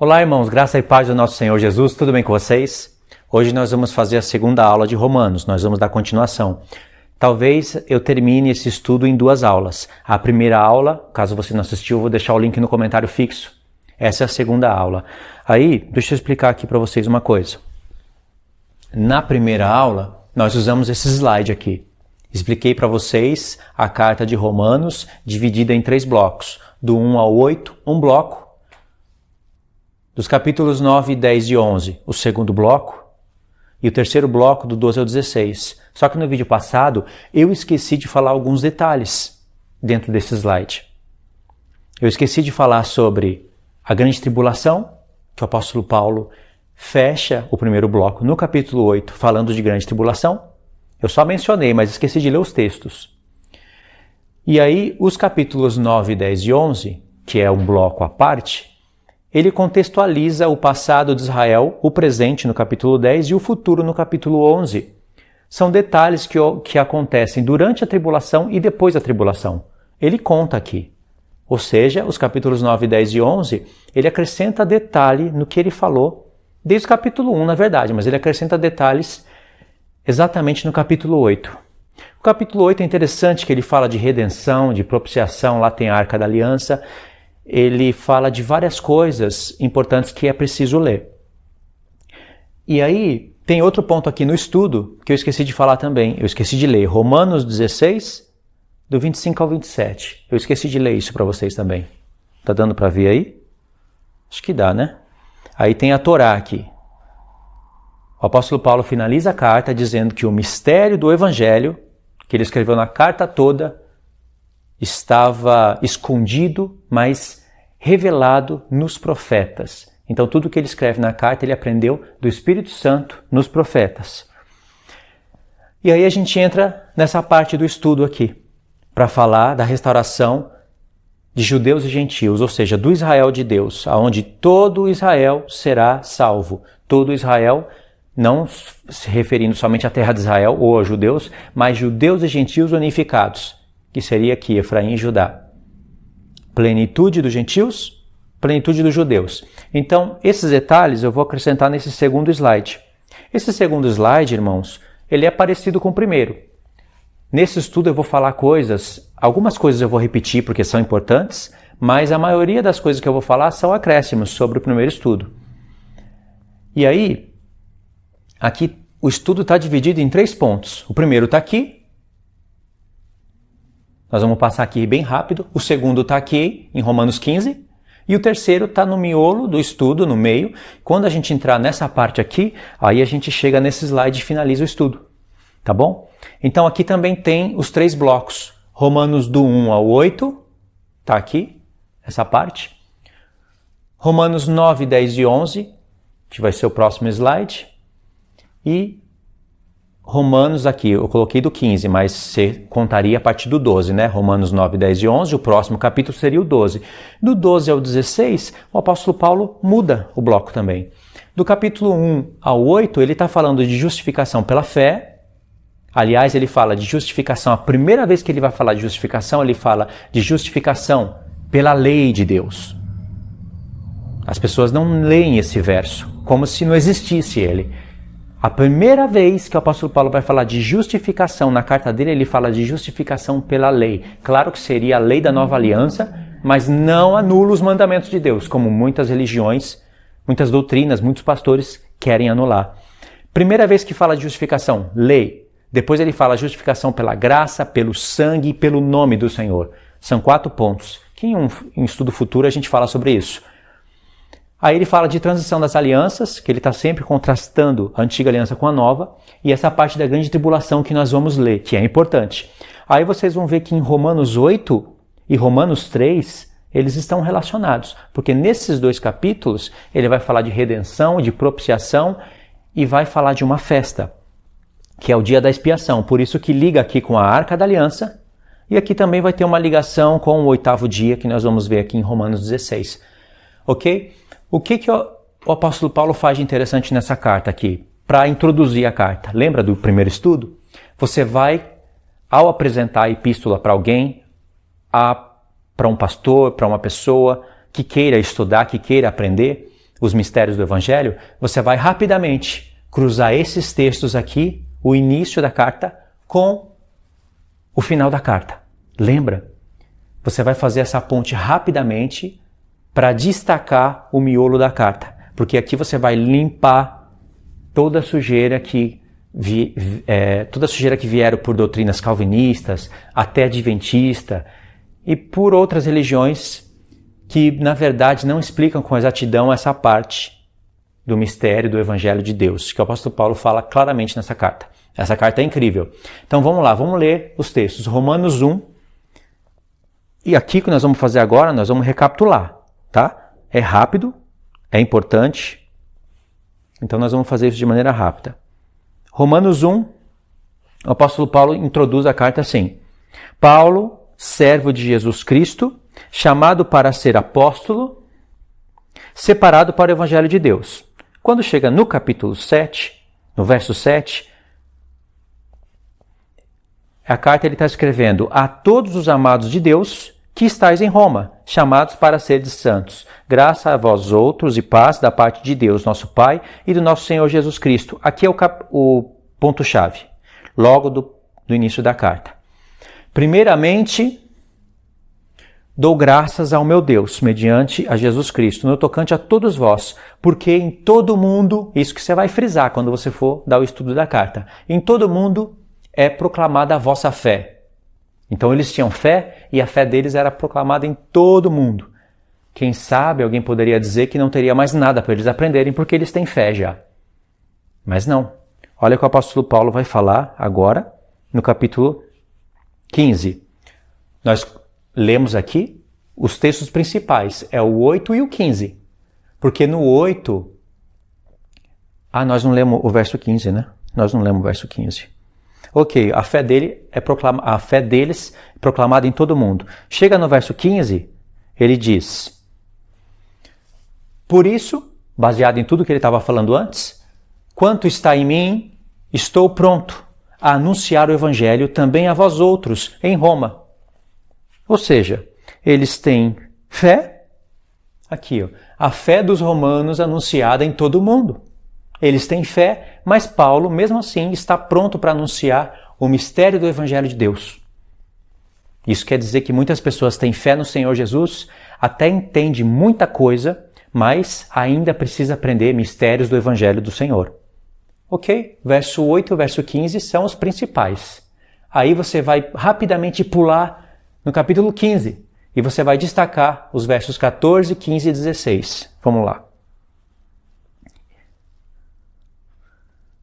Olá, irmãos, graça e paz do nosso Senhor Jesus, tudo bem com vocês? Hoje nós vamos fazer a segunda aula de Romanos, nós vamos dar continuação. Talvez eu termine esse estudo em 2 aulas. A primeira aula, caso você não assistiu, eu vou deixar o link no comentário fixo. Essa é a segunda aula. Aí, deixa eu explicar aqui para vocês uma coisa. Na primeira aula, nós usamos esse slide aqui. Expliquei para vocês a carta de Romanos dividida em 3 blocos. Do 1 ao 8, um bloco. Dos capítulos 9, 10 e 11, o segundo bloco. E o terceiro bloco, do 12 ao 16. Só que no vídeo passado, eu esqueci de falar alguns detalhes dentro desse slide. Eu esqueci de falar sobre a grande tribulação, que o apóstolo Paulo fecha o primeiro bloco no capítulo 8, falando de grande tribulação. Eu só mencionei, mas esqueci de ler os textos. E aí, os capítulos 9, 10 e 11, que é um bloco à parte, ele contextualiza o passado de Israel, o presente no capítulo 10 e o futuro no capítulo 11. São detalhes que acontecem durante a tribulação e depois da tribulação. Ele conta aqui. Ou seja, os capítulos 9, 10 e 11, ele acrescenta detalhe no que ele falou, desde o capítulo 1, na verdade, mas ele acrescenta detalhes exatamente no capítulo 8. O capítulo 8 é interessante que ele fala de redenção, de propiciação, lá tem a Arca da Aliança. Ele fala de várias coisas importantes que é preciso ler. E aí, tem outro ponto aqui no estudo que eu esqueci de falar também. Eu esqueci de ler Romanos 16, do 25 ao 27. Eu esqueci de ler isso para vocês também. Tá dando para ver aí? Acho que dá, né? Aí tem a Torá aqui. O apóstolo Paulo finaliza a carta dizendo que o mistério do Evangelho, que ele escreveu na carta toda, estava escondido, mas revelado nos profetas. Então tudo que ele escreve na carta ele aprendeu do Espírito Santo nos profetas. E aí a gente entra nessa parte do estudo aqui, para falar da restauração de judeus e gentios, ou seja, do Israel de Deus, aonde todo Israel será salvo. Todo Israel, não se referindo somente à terra de Israel ou aos judeus, mas judeus e gentios unificados, que seria aqui Efraim e Judá. Plenitude dos gentios, plenitude dos judeus. Então, esses detalhes eu vou acrescentar nesse segundo slide. Esse segundo slide, irmãos, ele é parecido com o primeiro. Nesse estudo eu vou falar algumas coisas eu vou repetir porque são importantes, mas a maioria das coisas que eu vou falar são acréscimos sobre o primeiro estudo. E aí, aqui o estudo está dividido em 3 pontos. O primeiro está aqui. Nós vamos passar aqui bem rápido. O segundo está aqui, em Romanos 15. E o terceiro está no miolo do estudo, no meio. Quando a gente entrar nessa parte aqui, aí a gente chega nesse slide e finaliza o estudo. Tá bom? Então aqui também tem os 3 blocos. Romanos do 1 ao 8, está aqui, essa parte. Romanos 9, 10 e 11, que vai ser o próximo slide. E Romanos aqui, eu coloquei do 15, mas você contaria a partir do 12, né? Romanos 9, 10 e 11, o próximo capítulo seria o 12. Do 12 ao 16, o apóstolo Paulo muda o bloco também. Do capítulo 1 ao 8, ele está falando de justificação pela fé. Aliás, ele fala de justificação, a primeira vez que ele vai falar de justificação, ele fala de justificação pela lei de Deus. As pessoas não leem esse verso, como se não existisse ele. A primeira vez que o apóstolo Paulo vai falar de justificação na carta dele, ele fala de justificação pela lei. Claro que seria a lei da nova aliança, mas não anula os mandamentos de Deus, como muitas religiões, muitas doutrinas, muitos pastores querem anular. Primeira vez que fala de justificação, lei. Depois ele fala justificação pela graça, pelo sangue e pelo nome do Senhor. São 4 pontos, que em um estudo futuro a gente fala sobre isso. Aí ele fala de transição das alianças, que ele está sempre contrastando a antiga aliança com a nova, e essa parte da grande tribulação que nós vamos ler, que é importante. Aí vocês vão ver que em Romanos 8 e Romanos 3, eles estão relacionados, porque nesses 2 capítulos ele vai falar de redenção, de propiciação, e vai falar de uma festa, que é o dia da expiação. Por isso que liga aqui com a Arca da Aliança, e aqui também vai ter uma ligação com o 8º dia, que nós vamos ver aqui em Romanos 16. Ok? O que o apóstolo Paulo faz de interessante nessa carta aqui? Para introduzir a carta. Lembra do primeiro estudo? Você vai, ao apresentar a epístola para alguém, para um pastor, para uma pessoa que queira estudar, que queira aprender, os mistérios do Evangelho, você vai rapidamente cruzar esses textos aqui, o início da carta, com o final da carta. Lembra? Você vai fazer essa ponte rapidamente para destacar o miolo da carta, porque aqui você vai limpar toda a sujeira que vieram por doutrinas calvinistas, até adventista e por outras religiões que, na verdade, não explicam com exatidão essa parte do mistério do Evangelho de Deus, que o apóstolo Paulo fala claramente nessa carta. Essa carta é incrível. Então vamos lá, vamos ler os textos. Romanos 1. E aqui o que nós vamos fazer agora, nós vamos recapitular, tá? É rápido, é importante. Então nós vamos fazer isso de maneira rápida. Romanos 1, o apóstolo Paulo introduz a carta assim: Paulo, servo de Jesus Cristo, chamado para ser apóstolo, separado para o Evangelho de Deus. Quando chega no capítulo 7, no verso 7, a carta ele está escrevendo: a todos os amados de Deus que estáis em Roma, chamados para seres santos. Graça a vós outros e paz da parte de Deus, nosso Pai, e do nosso Senhor Jesus Cristo. Aqui é o ponto-chave, logo do início da carta. Primeiramente, dou graças ao meu Deus, mediante a Jesus Cristo, no tocante a todos vós, porque em todo mundo, isso que você vai frisar quando você for dar o estudo da carta, em todo mundo é proclamada a vossa fé. Então eles tinham fé e a fé deles era proclamada em todo mundo. Quem sabe alguém poderia dizer que não teria mais nada para eles aprenderem porque eles têm fé já. Mas não. Olha o que o apóstolo Paulo vai falar agora no capítulo 15. Nós lemos aqui os textos principais, é o 8 e o 15. Porque no 8... nós não lemos o verso 15, né? Nós não lemos o verso 15. Ok, a fé deles é proclamada em todo mundo. Chega no verso 15, ele diz: por isso, baseado em tudo que ele estava falando antes, quanto está em mim, estou pronto a anunciar o Evangelho também a vós outros em Roma. Ou seja, eles têm fé, aqui, a fé dos romanos anunciada em todo o mundo. Eles têm fé, mas Paulo, mesmo assim, está pronto para anunciar o mistério do Evangelho de Deus. Isso quer dizer que muitas pessoas têm fé no Senhor Jesus, até entendem muita coisa, mas ainda precisa aprender mistérios do Evangelho do Senhor. Ok? Verso 8 e verso 15 são os principais. Aí você vai rapidamente pular no capítulo 15 e você vai destacar os versos 14, 15 e 16. Vamos lá.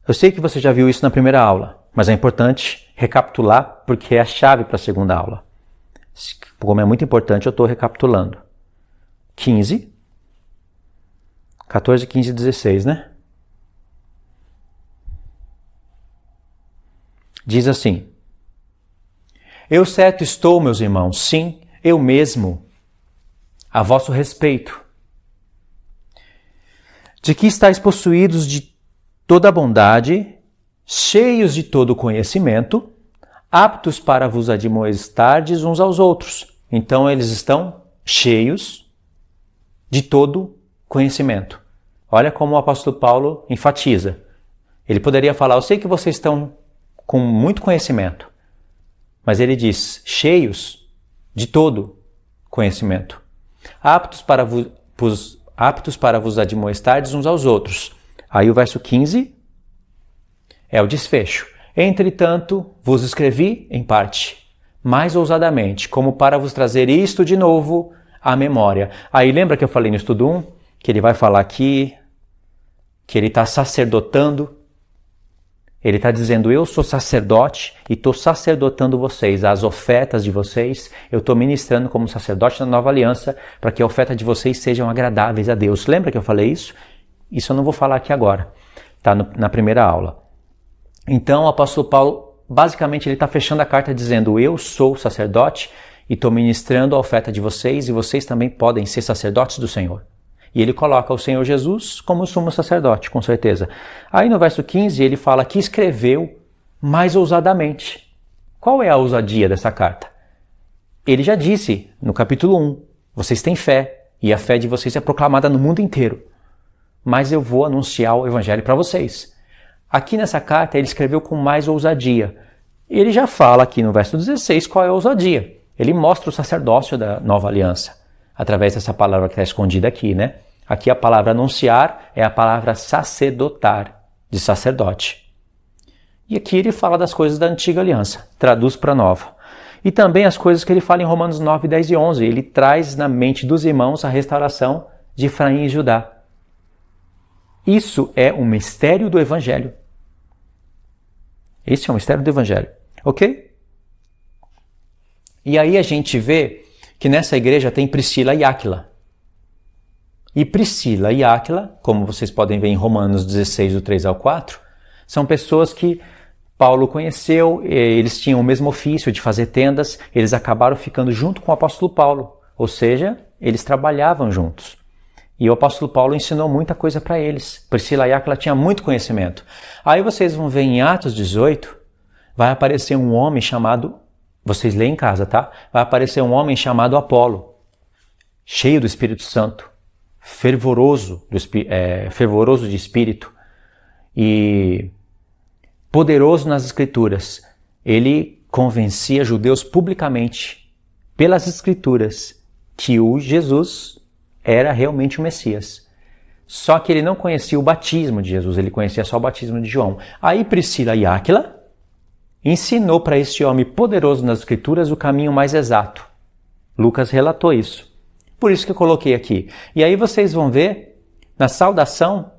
Eu sei que você já viu isso na primeira aula, mas é importante recapitular porque é a chave para a segunda aula. Como é muito importante, eu estou recapitulando. 15, 14, 15 e 16, né? Diz assim: eu certo estou, meus irmãos, sim, eu mesmo, a vosso respeito, de que estáis possuídos de toda a bondade, cheios de todo conhecimento, aptos para vos admoestardes uns aos outros. Então eles estão cheios de todo conhecimento. Olha como o apóstolo Paulo enfatiza. Ele poderia falar: eu sei que vocês estão com muito conhecimento, mas ele diz: cheios de todo conhecimento, aptos para vos admoestardes uns aos outros. Aí o verso 15 é o desfecho. Entretanto, vos escrevi em parte, mais ousadamente, como para vos trazer isto de novo à memória. Aí lembra que eu falei no estudo 1, que ele vai falar aqui, que ele está sacerdotando. Ele está dizendo: eu sou sacerdote e estou sacerdotando vocês, as ofertas de vocês, eu estou ministrando como sacerdote na nova aliança para que a oferta de vocês sejam agradáveis a Deus. Lembra que eu falei isso? Isso eu não vou falar aqui agora, está na primeira aula. Então o apóstolo Paulo, basicamente, ele está fechando a carta dizendo: eu sou sacerdote e estou ministrando a oferta de vocês e vocês também podem ser sacerdotes do Senhor. E ele coloca o Senhor Jesus como sumo sacerdote, com certeza. Aí no verso 15 ele fala que escreveu mais ousadamente. Qual é a ousadia dessa carta? Ele já disse no capítulo 1, vocês têm fé e a fé de vocês é proclamada no mundo inteiro. mas eu vou anunciar o evangelho para vocês. Aqui nessa carta ele escreveu com mais ousadia. Ele já fala aqui no verso 16 qual é a ousadia. Ele mostra o sacerdócio da nova aliança, através dessa palavra que está escondida aqui, né? Aqui a palavra anunciar é a palavra sacerdotar, de sacerdote. E aqui ele fala das coisas da antiga aliança, traduz para a nova. E também as coisas que ele fala em Romanos 9, 10 e 11. Ele traz na mente dos irmãos a restauração de Efraim e Judá. Isso é um mistério do Evangelho. Esse é um mistério do Evangelho. Ok? E aí a gente vê que nessa igreja tem Priscila e Áquila. E Priscila e Áquila, como vocês podem ver em Romanos 16, do 3 ao 4, são pessoas que Paulo conheceu, eles tinham o mesmo ofício de fazer tendas, eles acabaram ficando junto com o apóstolo Paulo, ou seja, eles trabalhavam juntos. E o apóstolo Paulo ensinou muita coisa para eles. Priscila e Áquila tinham muito conhecimento. Aí vocês vão ver em Atos 18, vai aparecer um homem chamado, vocês leem em casa, tá? Vai aparecer um homem chamado Apolo, cheio do Espírito Santo, fervoroso de espírito e poderoso nas Escrituras. Ele convencia judeus publicamente, pelas Escrituras, que o Jesus era realmente o Messias. Só que ele não conhecia o batismo de Jesus, ele conhecia só o batismo de João. Aí Priscila e Áquila ensinou para este homem poderoso nas Escrituras o caminho mais exato. Lucas relatou isso. Por isso que eu coloquei aqui. E aí vocês vão ver, na saudação,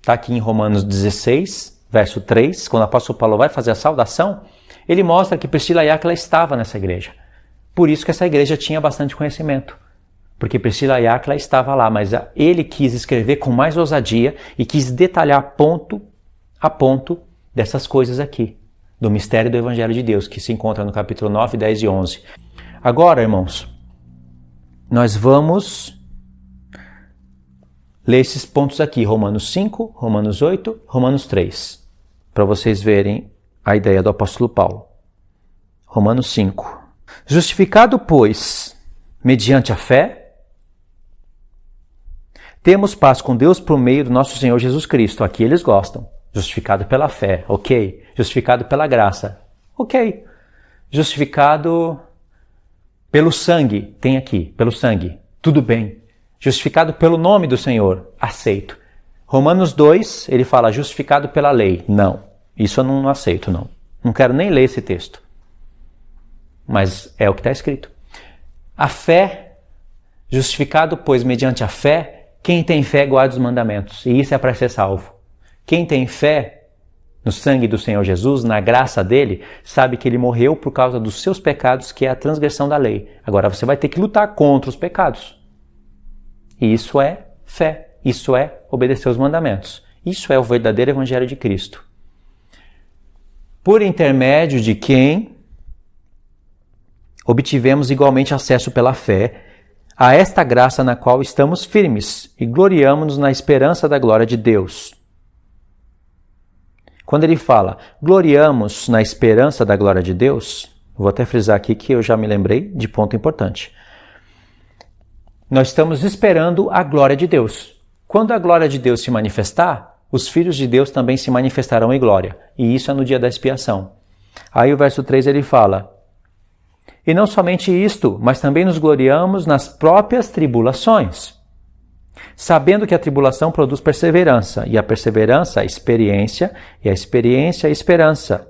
está aqui em Romanos 16, verso 3, quando o apóstolo Paulo vai fazer a saudação, ele mostra que Priscila e Áquila estavam nessa igreja. Por isso que essa igreja tinha bastante conhecimento. Porque Priscila e Áquila estavam lá, mas ele quis escrever com mais ousadia e quis detalhar ponto a ponto dessas coisas aqui, do mistério do Evangelho de Deus, que se encontra no capítulo 9, 10 e 11. Agora, irmãos, nós vamos ler esses pontos aqui, Romanos 5, Romanos 8, Romanos 3, para vocês verem a ideia do apóstolo Paulo. Romanos 5. Justificado, pois, mediante a fé, temos paz com Deus por meio do nosso Senhor Jesus Cristo. Aqui eles gostam. Justificado pela fé, ok. Justificado pela graça, ok. Justificado pelo sangue, tem aqui, pelo sangue, tudo bem. Justificado pelo nome do Senhor, aceito. Romanos 2, ele fala justificado pela lei. Não, isso eu não aceito, não. Não quero nem ler esse texto. Mas é o que está escrito. A fé, justificado, pois, mediante a fé, quem tem fé guarda os mandamentos. E isso é para ser salvo. Quem tem fé no sangue do Senhor Jesus, na graça dele, sabe que ele morreu por causa dos seus pecados, que é a transgressão da lei. Agora você vai ter que lutar contra os pecados. E isso é fé. Isso é obedecer os mandamentos. Isso é o verdadeiro evangelho de Cristo. Por intermédio de quem obtivemos igualmente acesso pela fé a esta graça na qual estamos firmes e gloriamo-nos na esperança da glória de Deus. Quando ele fala, gloriamos na esperança da glória de Deus, vou até frisar aqui que eu já me lembrei de ponto importante. Nós estamos esperando a glória de Deus. Quando a glória de Deus se manifestar, os filhos de Deus também se manifestarão em glória. E isso é no dia da expiação. Aí o verso 3 ele fala, e não somente isto, mas também nos gloriamos nas próprias tribulações, sabendo que a tribulação produz perseverança, e a perseverança, a experiência, e a experiência, a esperança.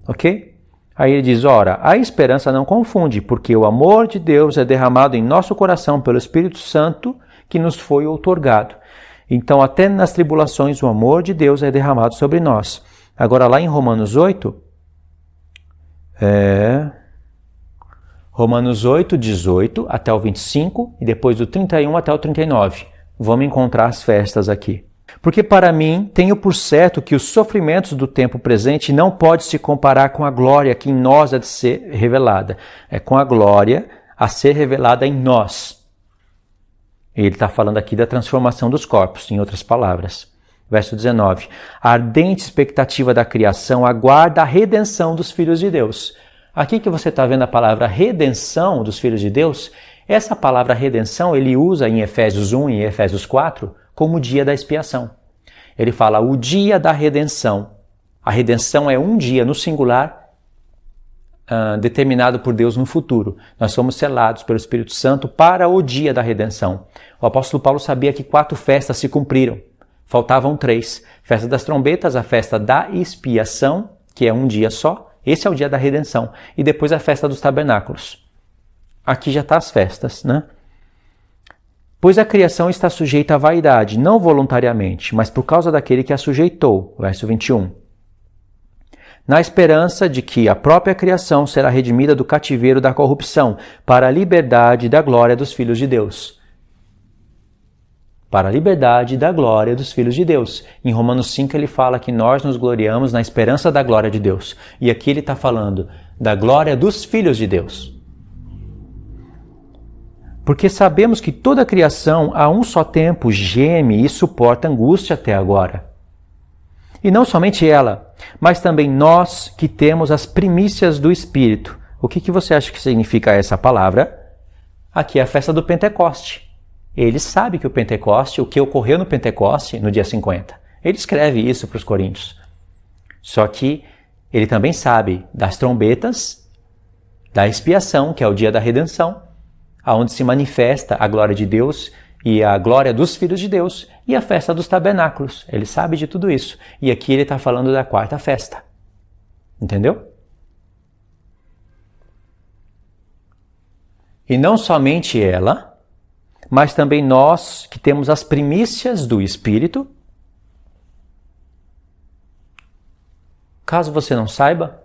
Ok? Aí ele diz, ora, a esperança não confunde, porque o amor de Deus é derramado em nosso coração pelo Espírito Santo que nos foi outorgado. Então, até nas tribulações, o amor de Deus é derramado sobre nós. Agora, lá em Romanos 8, Romanos 8, 18 até o 25 e depois do 31 até o 39. Vamos encontrar as festas aqui. Porque para mim, tenho por certo que os sofrimentos do tempo presente não podem se comparar com a glória que em nós há de ser revelada. É com a glória a ser revelada em nós. Ele está falando aqui da transformação dos corpos, em outras palavras. Verso 19. A ardente expectativa da criação aguarda a redenção dos filhos de Deus. Aqui que você está vendo a palavra redenção dos filhos de Deus Essa palavra redenção ele usa em Efésios 1 e em Efésios 4 como o dia da expiação. Ele fala o dia da redenção. A redenção é um dia no singular determinado por Deus no futuro. Nós somos selados pelo Espírito Santo para o dia da redenção. O apóstolo Paulo sabia que 4 festas se cumpriram. Faltavam 3. Festa das trombetas, a festa da expiação, que é um dia só. Esse é o dia da redenção. E depois a festa dos tabernáculos. Aqui já está as festas, né? Pois a criação está sujeita à vaidade, não voluntariamente, mas por causa daquele que a sujeitou. Verso 21. Na esperança de que a própria criação será redimida do cativeiro da corrupção, para a liberdade da glória dos filhos de Deus. Para a liberdade da glória dos filhos de Deus. Em Romanos 5 ele fala que nós nos gloriamos na esperança da glória de Deus. E aqui ele está falando da glória dos filhos de Deus. Porque sabemos que toda a criação a um só tempo geme e suporta angústia até agora. E não somente ela, mas também nós que temos as primícias do Espírito. O que você acha que significa essa palavra? Aqui é a festa do Pentecoste. Ele sabe que o Pentecoste, o que ocorreu no Pentecoste, no dia 50. Ele escreve isso para os coríntios. Só que ele também sabe das trombetas, da expiação, que é o dia da redenção, aonde se manifesta a glória de Deus e a glória dos filhos de Deus, e a festa dos tabernáculos. Ele sabe de tudo isso. E aqui ele está falando da 4ª festa. Entendeu? E não somente ela, mas também nós que temos as primícias do Espírito. Caso você não saiba,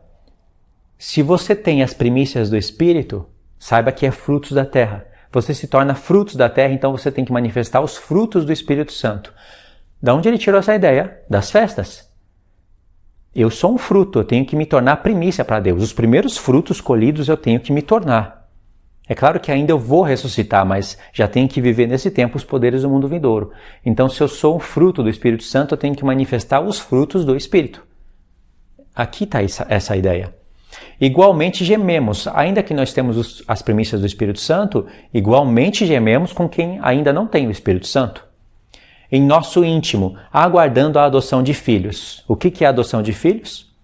se você tem as primícias do Espírito, saiba que é frutos da terra. Você se torna frutos da terra, então você tem que manifestar os frutos do Espírito Santo. Da onde ele tirou essa ideia? Das festas. Eu sou um fruto, eu tenho que me tornar primícia para Deus. Os primeiros frutos colhidos eu tenho que me tornar. É claro que ainda eu vou ressuscitar, mas já tenho que viver nesse tempo os poderes do mundo vindouro. Então, se eu sou um fruto do Espírito Santo, eu tenho que manifestar os frutos do Espírito. Aqui está essa ideia. Igualmente gememos, ainda que nós temos as primícias do Espírito Santo, igualmente gememos com quem ainda não tem o Espírito Santo. Em nosso íntimo, aguardando a adoção de filhos. O que é a adoção de filhos?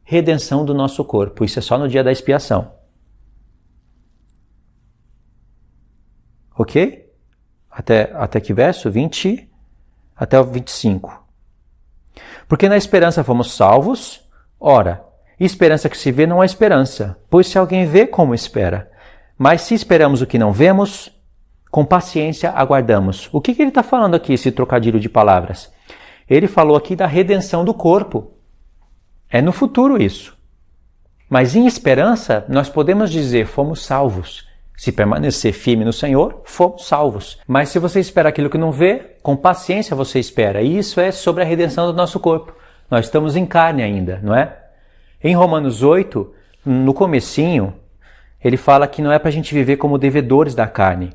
Redenção do nosso corpo. Isso é só no dia da expiação. Ok? Até que verso? 20 até o 25. Porque na esperança fomos salvos, ora, esperança que se vê não há esperança, pois se alguém vê, como espera? Mas se esperamos o que não vemos, com paciência aguardamos. O que ele está falando aqui, esse trocadilho de palavras? Ele falou aqui da redenção do corpo. É no futuro isso. Mas em esperança, nós podemos dizer, fomos salvos. Se permanecer firme no Senhor, fomos salvos. Mas se você espera aquilo que não vê, com paciência você espera. E isso é sobre a redenção do nosso corpo. Nós estamos em carne ainda, não é? Em Romanos 8, no comecinho, ele fala que não é para a gente viver como devedores da carne.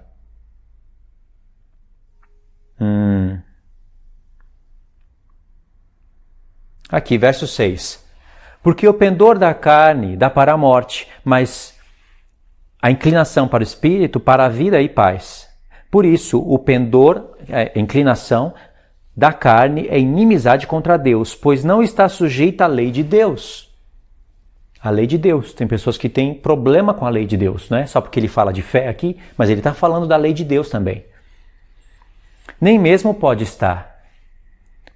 Aqui, verso 6. Porque o pendor da carne dá para a morte, mas a inclinação para o espírito, para a vida e paz. Por isso, o pendor, a inclinação da carne é inimizade contra Deus, pois não está sujeita à lei de Deus. A lei de Deus. Tem pessoas que têm problema com a lei de Deus, não é? Só porque ele fala de fé aqui, mas ele está falando da lei de Deus também. Nem mesmo pode estar.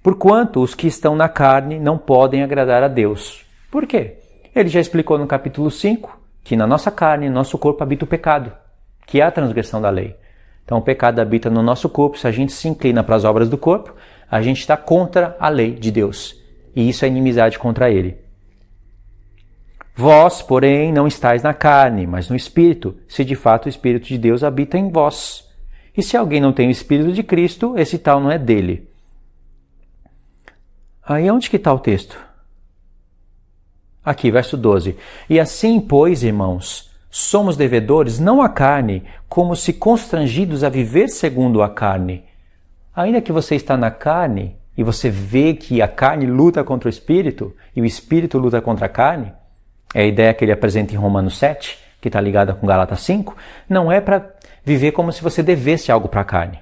Porquanto os que estão na carne não podem agradar a Deus. Por quê? Ele já explicou no capítulo 5 que na nossa carne, no nosso corpo habita o pecado, que é a transgressão da lei. Então o pecado habita no nosso corpo, se a gente se inclina para as obras do corpo, a gente está contra a lei de Deus. E isso é inimizade contra ele. Vós, porém, não estáis na carne, mas no Espírito, se de fato o Espírito de Deus habita em vós. E se alguém não tem o Espírito de Cristo, esse tal não é dele. Aí onde que está o texto? Aqui, verso 12. E assim, pois, irmãos, somos devedores não à carne, como se constrangidos a viver segundo a carne. Ainda que você está na carne, e você vê que a carne luta contra o Espírito, e o Espírito luta contra a carne, é a ideia que ele apresenta em Romanos 7, que está ligada com Gálatas 5, não é para viver como se você devesse algo para a carne.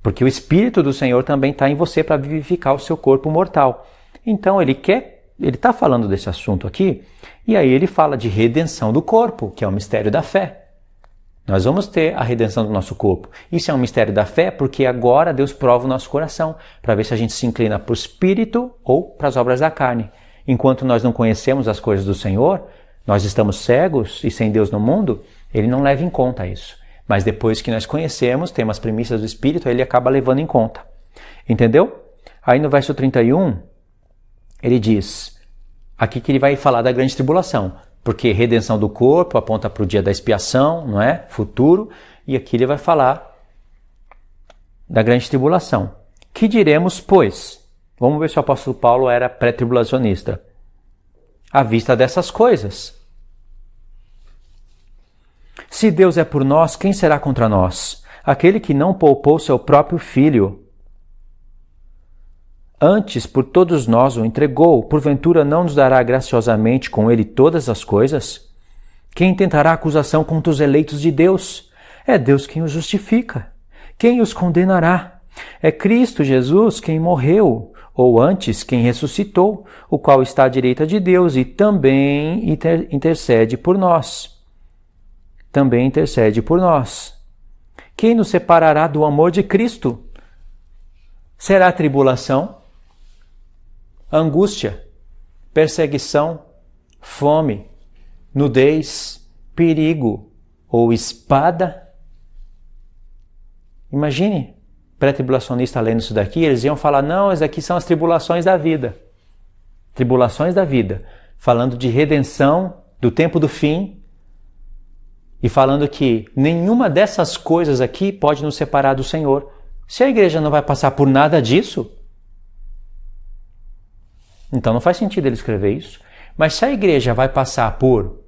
Porque o Espírito do Senhor também está em você para vivificar o seu corpo mortal. Então ele está falando desse assunto aqui, e aí ele fala de redenção do corpo, que é o mistério da fé. Nós vamos ter a redenção do nosso corpo. Isso é um mistério da fé porque agora Deus prova o nosso coração para ver se a gente se inclina para o Espírito ou para as obras da carne. Enquanto nós não conhecemos as coisas do Senhor, nós estamos cegos e sem Deus no mundo, Ele não leva em conta isso. Mas depois que nós conhecemos, temos as premissas do Espírito, Ele acaba levando em conta. Entendeu? Aí no verso 31, ele diz, aqui que ele vai falar da grande tribulação, porque redenção do corpo aponta para o dia da expiação, não é? Futuro, e aqui ele vai falar da grande tribulação. Que diremos, pois? Vamos ver se o apóstolo Paulo era pré-tribulacionista. À vista dessas coisas. Se Deus é por nós, quem será contra nós? Aquele que não poupou seu próprio filho. Antes, por todos nós o entregou, porventura não nos dará graciosamente com ele todas as coisas? Quem tentará acusação contra os eleitos de Deus? É Deus quem os justifica. Quem os condenará? É Cristo Jesus quem morreu, ou antes quem ressuscitou, o qual está à direita de Deus e também intercede por nós. Também intercede por nós. Quem nos separará do amor de Cristo? Será tribulação, angústia, perseguição, fome, nudez, perigo ou espada? Imagine, pré-tribulacionista lendo isso daqui, eles iam falar, não, essas aqui são as tribulações da vida. Tribulações da vida, falando de redenção, do tempo do fim, e falando que nenhuma dessas coisas aqui pode nos separar do Senhor. Se a igreja não vai passar por nada disso, então não faz sentido ele escrever isso. Mas se a igreja vai passar por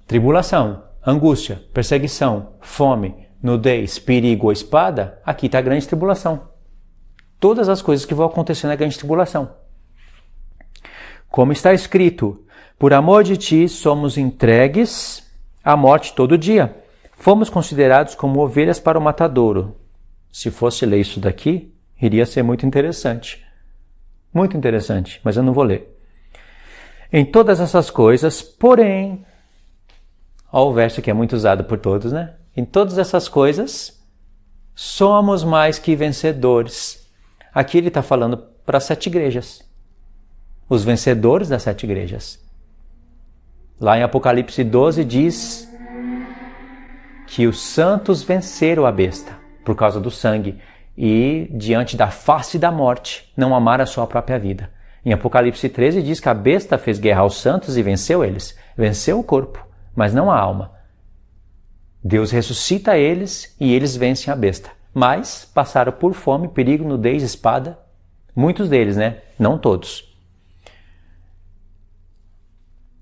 tribulação, angústia, perseguição, fome, nudez, perigo ou espada, aqui está a grande tribulação. Todas as coisas que vão acontecer na grande tribulação. Como está escrito, por amor de ti somos entregues à morte todo dia. Fomos considerados como ovelhas para o matadouro. Se fosse ler isso daqui, iria ser muito interessante. Muito interessante, mas eu não vou ler. Em todas essas coisas, porém... Olha o verso que é muito usado por todos, né? Em todas essas coisas, somos mais que vencedores. Aqui ele está falando para as 7 igrejas. Os vencedores das 7 igrejas. Lá em Apocalipse 12 diz que os santos venceram a besta por causa do sangue e diante da face da morte não amaram a sua própria vida. Em Apocalipse 13 diz que a besta fez guerra aos santos e venceu eles. Venceu o corpo, mas não a alma. Deus ressuscita eles e eles vencem a besta. Mas passaram por fome, perigo, nudez, espada. Muitos deles, né? Não todos.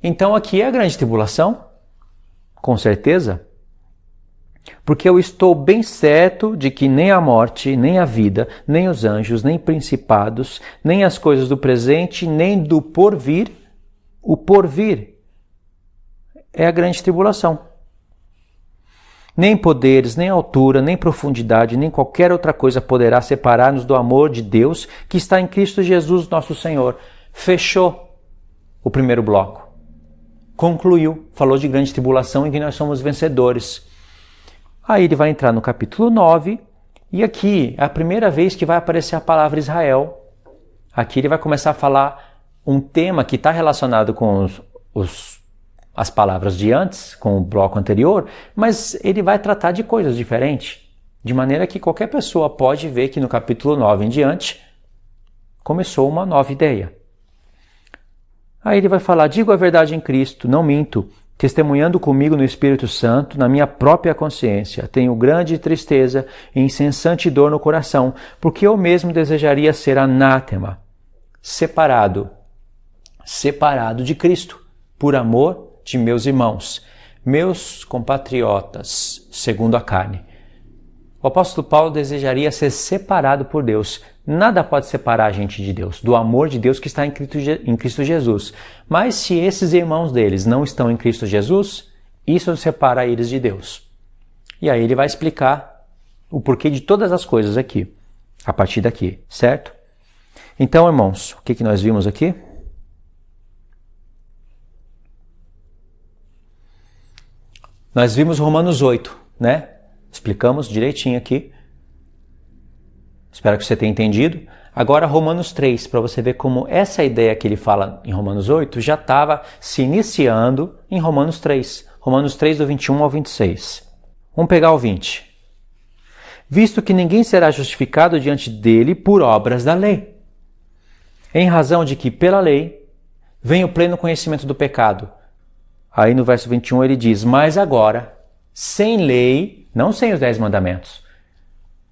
Então aqui é a grande tribulação, com certeza, porque eu estou bem certo de que nem a morte, nem a vida, nem os anjos, nem principados, nem as coisas do presente, nem do porvir, o porvir é a grande tribulação. Nem poderes, nem altura, nem profundidade, nem qualquer outra coisa poderá separar-nos do amor de Deus que está em Cristo Jesus, nosso Senhor. Fechou o primeiro bloco. Concluiu, falou de grande tribulação em que nós somos vencedores. Aí ele vai entrar no capítulo 9, e aqui é a primeira vez que vai aparecer a palavra Israel. Aqui ele vai começar a falar um tema que está relacionado com as palavras de antes, com o bloco anterior, mas ele vai tratar de coisas diferentes, de maneira que qualquer pessoa pode ver que no capítulo 9 em diante começou uma nova ideia. Aí ele vai falar, digo a verdade em Cristo, não minto, testemunhando comigo no Espírito Santo, na minha própria consciência, tenho grande tristeza e incessante dor no coração, porque eu mesmo desejaria ser anátema, separado de Cristo, por amor de meus irmãos, meus compatriotas, segundo a carne. O apóstolo Paulo desejaria ser separado por Deus. Nada pode separar a gente de Deus, do amor de Deus que está em Cristo Jesus. Mas se esses irmãos deles não estão em Cristo Jesus, isso separa eles de Deus. E aí ele vai explicar o porquê de todas as coisas aqui, a partir daqui, certo? Então, irmãos, o que nós vimos aqui? Nós vimos Romanos 8, né? Explicamos direitinho aqui. Espero que você tenha entendido. Agora Romanos 3, para você ver como essa ideia que ele fala em Romanos 8 já estava se iniciando em Romanos 3. Romanos 3, do 21 ao 26. Vamos pegar o 20. Visto que ninguém será justificado diante dele por obras da lei, em razão de que pela lei vem o pleno conhecimento do pecado. Aí no verso 21 ele diz, mas agora, sem lei, não sem os 10 mandamentos,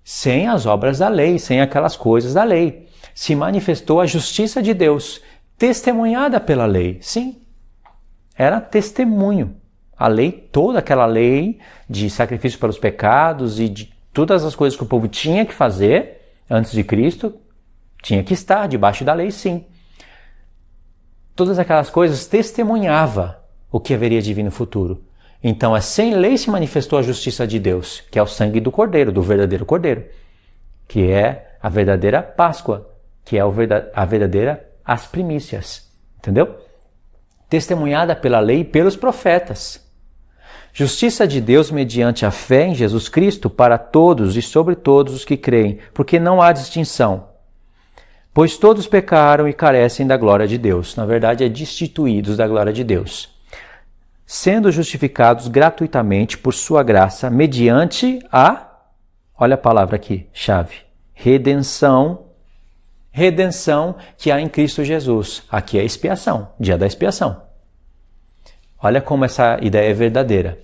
sem as obras da lei, sem aquelas coisas da lei, se manifestou a justiça de Deus, testemunhada pela lei. Sim, era testemunho. A lei, toda aquela lei de sacrifício pelos pecados e de todas as coisas que o povo tinha que fazer antes de Cristo, tinha que estar debaixo da lei, sim. Todas aquelas coisas testemunhava o que haveria de vir no futuro. Então, sem lei se manifestou a justiça de Deus, que é o sangue do Cordeiro, do verdadeiro Cordeiro, que é a verdadeira Páscoa, que é a verdadeira as primícias. Entendeu? Testemunhada pela lei e pelos profetas. Justiça de Deus mediante a fé em Jesus Cristo para todos e sobre todos os que creem, porque não há distinção. Pois todos pecaram e carecem da glória de Deus. Na verdade, é destituídos da glória de Deus. Sendo justificados gratuitamente por sua graça, mediante olha a palavra aqui, chave, redenção que há em Cristo Jesus. Aqui é expiação, dia da expiação. Olha como essa ideia é verdadeira.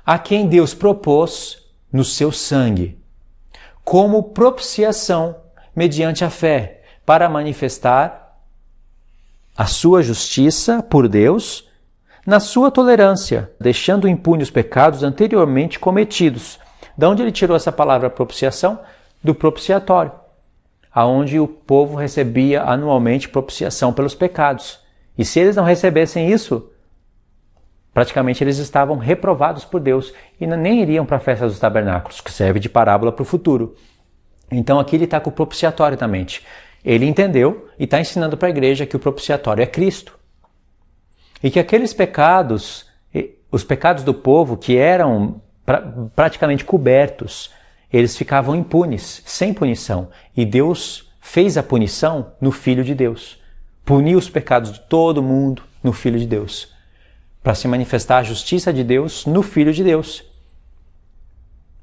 A quem Deus propôs no seu sangue, como propiciação mediante a fé, para manifestar a sua justiça por Deus na sua tolerância, deixando impunes os pecados anteriormente cometidos. De onde ele tirou essa palavra propiciação? Do propiciatório, aonde o povo recebia anualmente propiciação pelos pecados. E se eles não recebessem isso, praticamente eles estavam reprovados por Deus e nem iriam para a festa dos tabernáculos, que serve de parábola para o futuro. Então aqui ele está com o propiciatório na mente. Ele entendeu e está ensinando para a igreja que o propiciatório é Cristo. E que aqueles pecados, os pecados do povo que eram praticamente cobertos, eles ficavam impunes, sem punição. E Deus fez a punição no Filho de Deus. Puniu os pecados de todo mundo no Filho de Deus. Para se manifestar a justiça de Deus no Filho de Deus.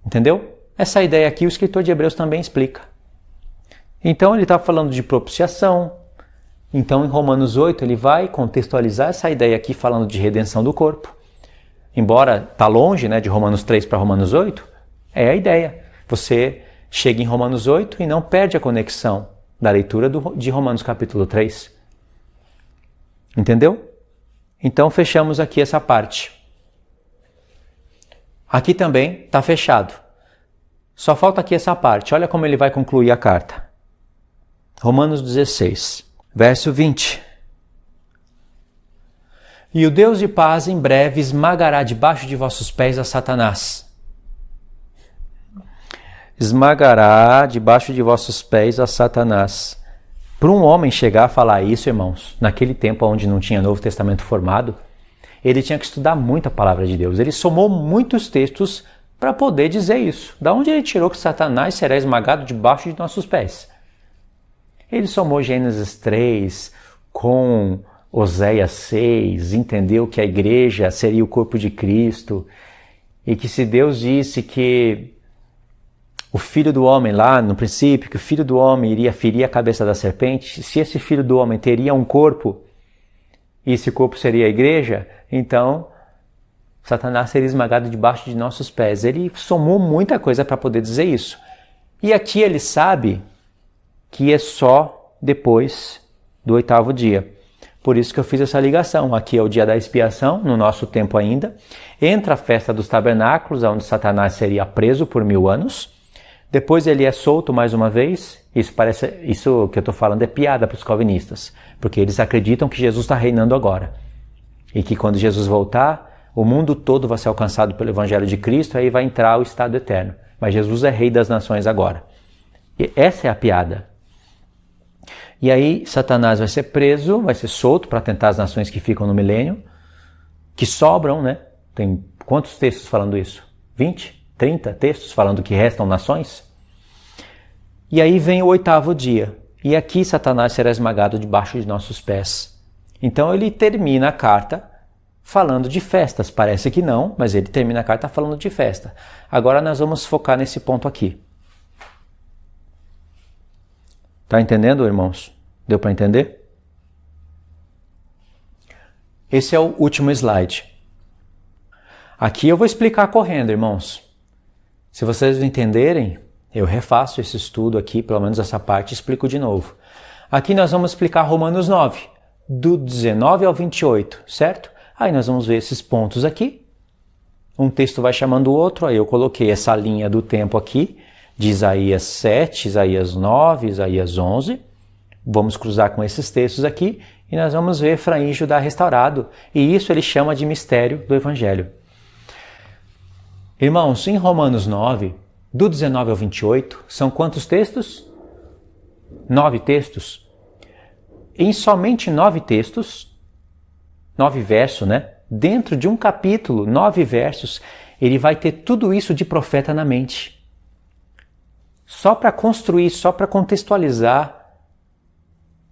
Entendeu? Essa ideia aqui o escritor de Hebreus também explica. Então ele está falando de propiciação. Então em Romanos 8 ele vai contextualizar essa ideia aqui falando de redenção do corpo. Embora está longe, né, de Romanos 3 para Romanos 8, é a ideia. Você chega em Romanos 8 e não perde a conexão da leitura de Romanos capítulo 3. Entendeu? Então fechamos aqui essa parte. Aqui também está fechado. Só falta aqui essa parte. Olha como ele vai concluir a carta. Romanos 16, verso 20. E o Deus de paz em breve esmagará debaixo de vossos pés a Satanás. Esmagará debaixo de vossos pés a Satanás. Para um homem chegar a falar isso, irmãos, naquele tempo onde não tinha Novo Testamento formado, ele tinha que estudar muito a palavra de Deus. Ele somou muitos textos para poder dizer isso. Da onde ele tirou que Satanás será esmagado debaixo de nossos pés? Ele somou Gênesis 3 com Oséias 6, entendeu que a igreja seria o corpo de Cristo e que se Deus disse que o filho do homem lá no princípio, que o filho do homem iria ferir a cabeça da serpente, se esse filho do homem teria um corpo e esse corpo seria a igreja, então Satanás seria esmagado debaixo de nossos pés. Ele somou muita coisa para poder dizer isso. E aqui ele sabe que é só depois do 8º dia. Por isso que eu fiz essa ligação. Aqui é o dia da expiação, no nosso tempo ainda. Entra a festa dos tabernáculos, onde Satanás seria preso por 1000 anos. Depois ele é solto mais uma vez. Isso que eu estou falando é piada para os calvinistas, porque eles acreditam que Jesus está reinando agora. E que quando Jesus voltar, O mundo todo vai ser alcançado pelo Evangelho de Cristo, aí vai entrar o estado eterno. Mas Jesus é rei das nações agora. E essa é a piada. E aí Satanás vai ser preso, vai ser solto para tentar as nações que ficam no milênio, que sobram, né? Tem quantos textos falando isso? 20? 30 textos falando que restam nações? E aí vem o 8º dia. E aqui Satanás será esmagado debaixo de nossos pés. Então ele termina a carta falando de festas. Parece que não, mas ele termina a carta falando de festa. Agora nós vamos focar nesse ponto aqui. Tá entendendo, irmãos? Deu para entender? Esse é o último slide. Aqui eu vou explicar correndo, irmãos. Se vocês não entenderem, eu refaço esse estudo aqui, pelo menos essa parte, e explico de novo. Aqui nós vamos explicar Romanos 9, do 19 ao 28, certo? Aí nós vamos ver esses pontos aqui. Um texto vai chamando o outro, aí eu coloquei essa linha do tempo aqui, de Isaías 7, Isaías 9, Isaías 11. Vamos cruzar com esses textos aqui e nós vamos ver Efraim e Judá restaurado. E isso ele chama de mistério do Evangelho. Irmãos, em Romanos 9, do 19 ao 28, são quantos textos? 9 textos. Em somente 9 textos, 9 versos, né? Dentro de um capítulo, 9 versos, ele vai ter tudo isso de profeta na mente. Só para construir, só para contextualizar,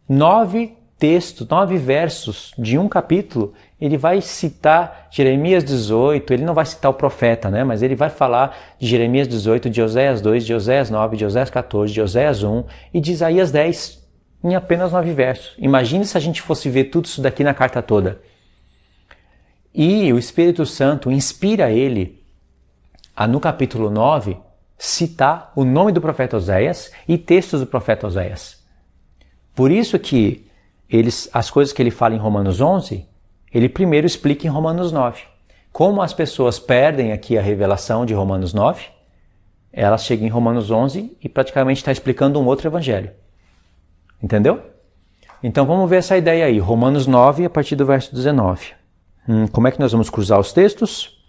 9 textos, 9 versos de um capítulo, ele vai citar Jeremias 18, ele não vai citar o profeta, né? Mas ele vai falar de Jeremias 18, de Oséias 2, de Oséias 9, de Oséias 14, de Oséias 1 e de Isaías 10, em apenas 9 versos. Imagine se a gente fosse ver tudo isso daqui na carta toda. E o Espírito Santo inspira ele a, no capítulo 9, citar o nome do profeta Oséias e textos do profeta Oséias. Por isso que as coisas que ele fala em Romanos 11, ele primeiro explica em Romanos 9. Como as pessoas perdem aqui a revelação de Romanos 9, elas chegam em Romanos 11 e praticamente está explicando um outro evangelho. Entendeu? Então vamos ver essa ideia aí. Romanos 9 a partir do verso 19. Como é que nós vamos cruzar os textos?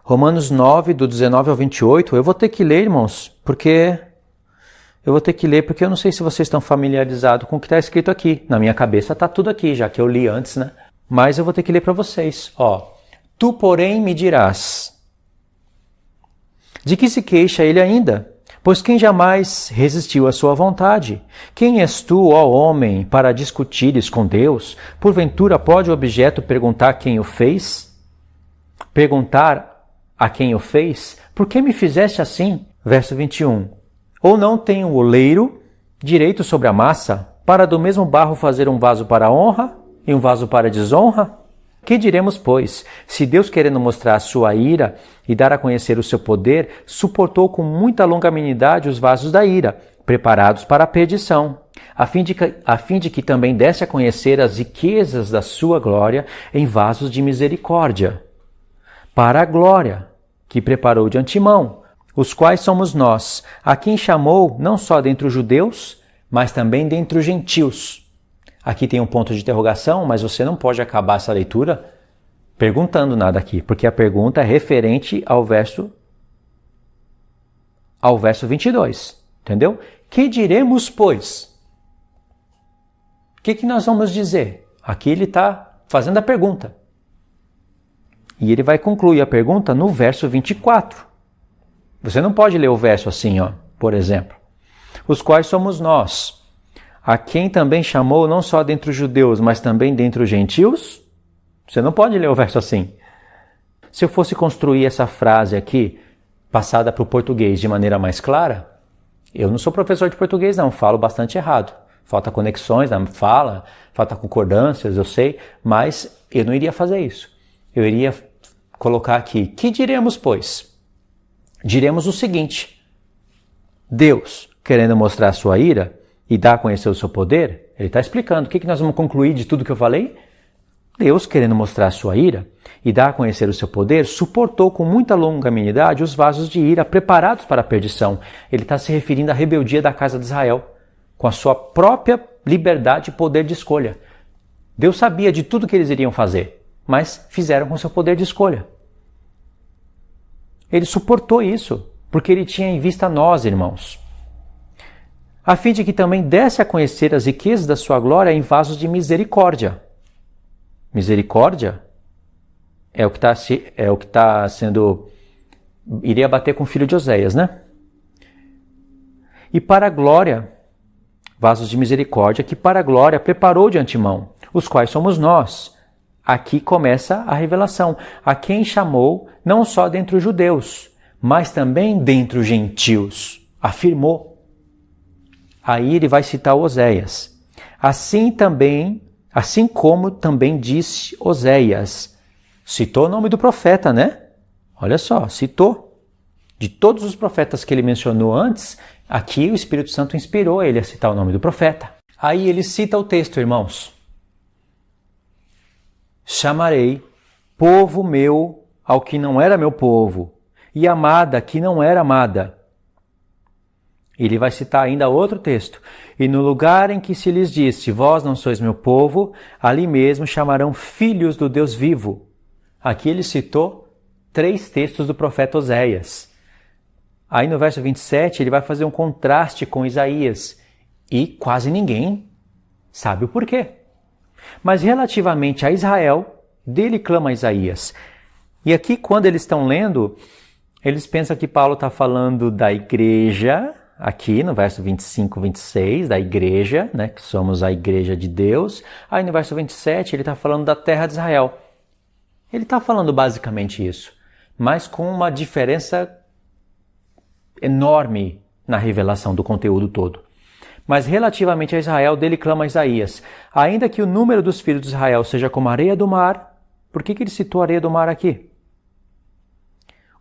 Romanos 9, do 19 ao 28. Eu vou ter que ler, irmãos, porque eu não sei se vocês estão familiarizados com o que está escrito aqui. Na minha cabeça está tudo aqui, já que eu li antes, né? Mas eu vou ter que ler para vocês. Ó, tu, porém, me dirás: de que se queixa ele ainda? Pois quem jamais resistiu à sua vontade? Quem és tu, ó homem, para discutires com Deus? Porventura pode o objeto perguntar quem o fez? Perguntar a quem o fez? Por que me fizeste assim? Verso 21. Ou não tem o oleiro direito sobre a massa, para do mesmo barro fazer um vaso para honra e um vaso para desonra? Que diremos, pois, se Deus, querendo mostrar a sua ira e dar a conhecer o seu poder, suportou com muita longanimidade os vasos da ira, preparados para a perdição, a fim de que também desse a conhecer as riquezas da sua glória em vasos de misericórdia, para a glória que preparou de antemão, os quais somos nós, a quem chamou não só dentre os judeus, mas também dentre os gentios. Aqui tem um ponto de interrogação, mas você não pode acabar essa leitura perguntando nada aqui, porque a pergunta é referente ao verso 22, entendeu? Que diremos, pois? O que nós vamos dizer? Aqui ele está fazendo a pergunta. E ele vai concluir a pergunta no verso 24. Você não pode ler o verso assim, ó, por exemplo. Os quais somos nós, a quem também chamou não só dentre os judeus, mas também dentre os gentios? Você não pode ler o verso assim. Se eu fosse construir essa frase aqui, passada para o português de maneira mais clara, eu não sou professor de português não, falo bastante errado. Falta conexões na fala, falta concordâncias, eu sei, mas eu não iria fazer isso. Eu iria colocar aqui, que diremos, pois? Diremos o seguinte: Deus, querendo mostrar a sua ira e dar a conhecer o seu poder, ele está explicando. O que nós vamos concluir de tudo que eu falei? Deus, querendo mostrar a sua ira e dar a conhecer o seu poder, suportou com muita longanimidade os vasos de ira preparados para a perdição. Ele está se referindo à rebeldia da casa de Israel, com a sua própria liberdade e poder de escolha. Deus sabia de tudo que eles iriam fazer. mas fizeram com seu poder de escolha. Ele suportou isso, porque ele tinha em vista nós, irmãos, a fim de que também desse a conhecer as riquezas da sua glória em vasos de misericórdia. Misericórdia é o que está sendo... Iria bater com o filho de Oséias, né? E para a glória, vasos de misericórdia, que para a glória preparou de antemão, os quais somos nós. Aqui começa a revelação. A quem chamou, não só dentre os judeus, mas também dentre os gentios. Afirmou. Aí ele vai citar Oséias. Assim como também disse Oséias. Citou o nome do profeta, né? Olha só, citou. De todos os profetas que ele mencionou antes, aqui o Espírito Santo inspirou ele a citar o nome do profeta. Aí ele cita o texto, irmãos. Chamarei povo meu ao que não era meu povo, e amada que não era amada. Ele vai citar ainda outro texto. E no lugar em que se lhes disse, vós não sois meu povo, ali mesmo chamarão filhos do Deus vivo. Aqui ele citou 3 textos do profeta Oséias. Aí no verso 27 ele vai fazer um contraste com Isaías. E quase ninguém sabe o porquê. Mas relativamente a Israel, dele clama Isaías. E aqui quando eles estão lendo, eles pensam que Paulo está falando da igreja, aqui no verso 25, 26, da igreja, né, que somos a igreja de Deus. Aí no verso 27 ele está falando da terra de Israel. Ele está falando basicamente isso, mas com uma diferença enorme na revelação do conteúdo todo. Mas relativamente a Israel, dele clama Isaías. Ainda que o número dos filhos de Israel seja como a areia do mar, por que ele citou a areia do mar aqui?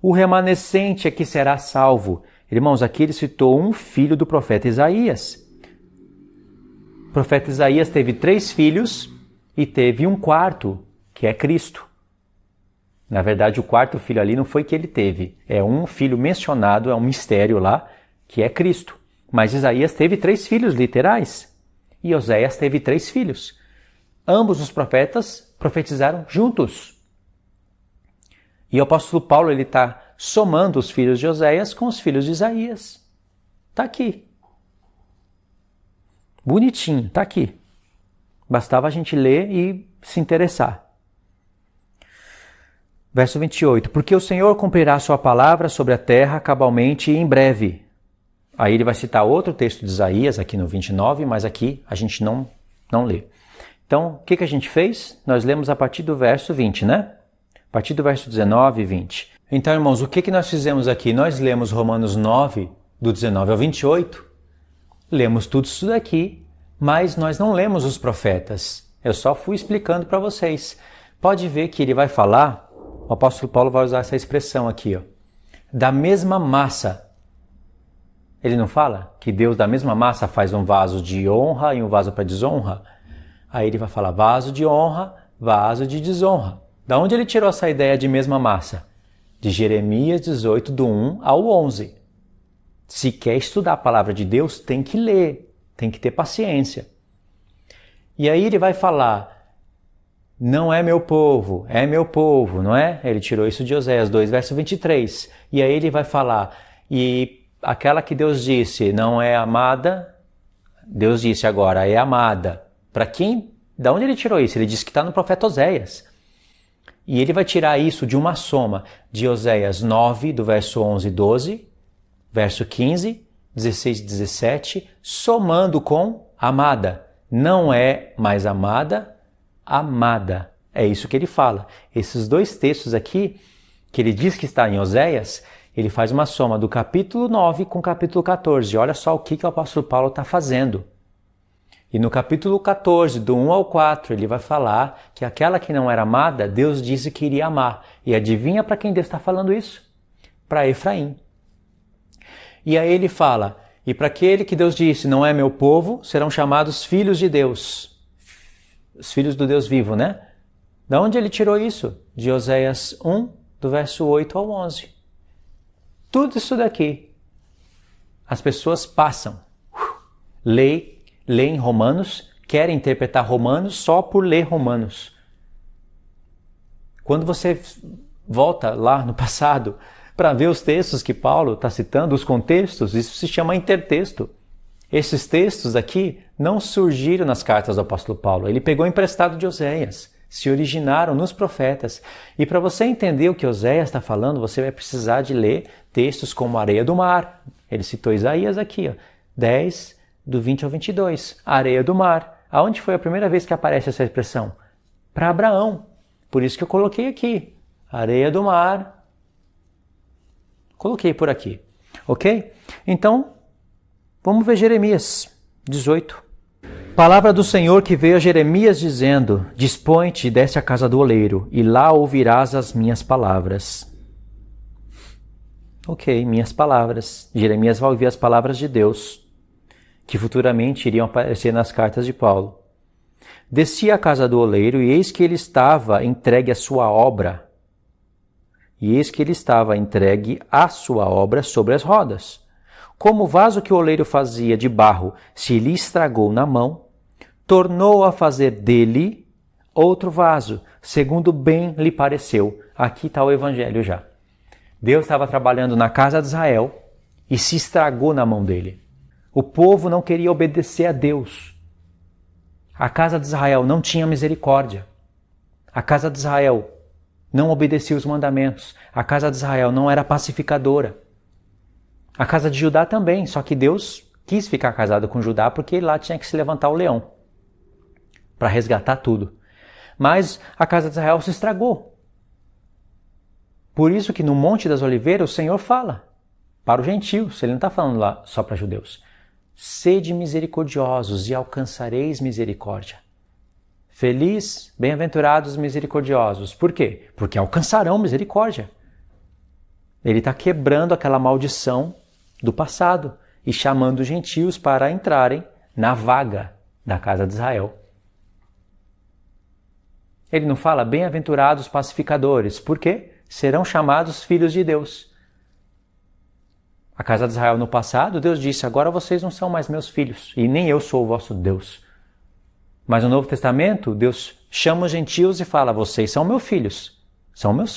O remanescente é que será salvo. Irmãos, aqui ele citou um filho do profeta Isaías. O profeta Isaías teve 3 filhos e teve um quarto, que é Cristo. Na verdade, o quarto filho ali não foi que ele teve. É um filho mencionado, é um mistério lá, que é Cristo. Mas Isaías teve 3 filhos literais. E Oséias teve 3 filhos. Ambos os profetas profetizaram juntos. E o apóstolo Paulo está somando os filhos de Oséias com os filhos de Isaías. Está aqui. Bonitinho, está aqui. Bastava a gente ler e se interessar. Verso 28. Porque o Senhor cumprirá a sua palavra sobre a terra cabalmente e em breve. Aí ele vai citar outro texto de Isaías, aqui no 29, mas aqui a gente não lê. Então, o que a gente fez? Nós lemos a partir do verso 20, né? A partir do verso 19 e 20. Então, irmãos, o que nós fizemos aqui? Nós lemos Romanos 9, do 19 ao 28. Lemos tudo isso daqui, mas nós não lemos os profetas. Eu só fui explicando para vocês. Pode ver que ele vai falar, o apóstolo Paulo vai usar essa expressão aqui, ó, da mesma massa. Ele não fala que Deus da mesma massa faz um vaso de honra e um vaso para desonra? Aí ele vai falar vaso de honra, vaso de desonra. Da onde ele tirou essa ideia de mesma massa? De Jeremias 18, do 1 ao 11. Se quer estudar a palavra de Deus, tem que ler, tem que ter paciência. E aí ele vai falar, não é meu povo, não é? Ele tirou isso de Oséias 2, verso 23. E aí ele vai falar, e aquela que Deus disse não é amada, Deus disse agora é amada. Para quem? Da onde ele tirou isso? Ele disse que está no profeta Oséias. E ele vai tirar isso de uma soma de Oséias 9, do verso 11 e 12, verso 15, 16 e 17, somando com amada. Não é mais amada, amada. É isso que ele fala. Esses 2 textos aqui, que ele diz que está em Oséias, ele faz uma soma do capítulo 9 com o capítulo 14. Olha só o que o apóstolo Paulo está fazendo. E no capítulo 14, do 1 ao 4, ele vai falar que aquela que não era amada, Deus disse que iria amar. E adivinha para quem Deus está falando isso? Para Efraim. E aí ele fala, e para aquele que Deus disse, não é meu povo, serão chamados filhos de Deus. Os filhos do Deus vivo, né? Da onde ele tirou isso? De Oséias 1, do verso 8 ao 11. Tudo isso daqui. As pessoas passam. Leem Romanos, querem interpretar Romanos só por ler Romanos. Quando você volta lá no passado para ver os textos que Paulo está citando, os contextos, isso se chama intertexto. Esses textos aqui não surgiram nas cartas do apóstolo Paulo, ele pegou emprestado de Oséias, se originaram nos profetas. E para você entender o que Oséias está falando, você vai precisar de ler textos como Areia do Mar. Ele citou Isaías aqui, 10, do 20 ao 22. Areia do Mar. Aonde foi a primeira vez que aparece essa expressão? Para Abraão. Por isso que eu coloquei aqui. Areia do mar. Coloquei por aqui. Ok? Então, vamos ver Jeremias 18. Palavra do Senhor que veio a Jeremias dizendo: Dispõe-te e desce à casa do oleiro, e lá ouvirás as minhas palavras. Ok, minhas palavras. Jeremias vai ouvir as palavras de Deus, que futuramente iriam aparecer nas cartas de Paulo. Desci à casa do oleiro, e eis que ele estava entregue à sua obra. E eis que ele estava entregue à sua obra sobre as rodas. Como o vaso que o oleiro fazia de barro se lhe estragou na mão, tornou a fazer dele outro vaso, segundo bem lhe pareceu. Aqui está o evangelho já. Deus estava trabalhando na casa de Israel e se estragou na mão dele. O povo não queria obedecer a Deus. A casa de Israel não tinha misericórdia. A casa de Israel não obedecia os mandamentos. A casa de Israel não era pacificadora. A casa de Judá também, só que Deus quis ficar casado com Judá porque lá tinha que se levantar o leão para resgatar tudo. Mas a casa de Israel se estragou. Por isso que no Monte das Oliveiras o Senhor fala para os gentios, ele não está falando lá só para judeus. Sede misericordiosos e alcançareis misericórdia. Feliz, bem-aventurados misericordiosos. Por quê? Porque alcançarão misericórdia. Ele está quebrando aquela maldição do passado e chamando os gentios para entrarem na vaga da casa de Israel. Ele não fala bem-aventurados pacificadores. Por quê? Serão chamados filhos de Deus. A casa de Israel no passado, Deus disse, agora vocês não são mais meus filhos e nem eu sou o vosso Deus. Mas no Novo Testamento, Deus chama os gentios e fala, vocês são meus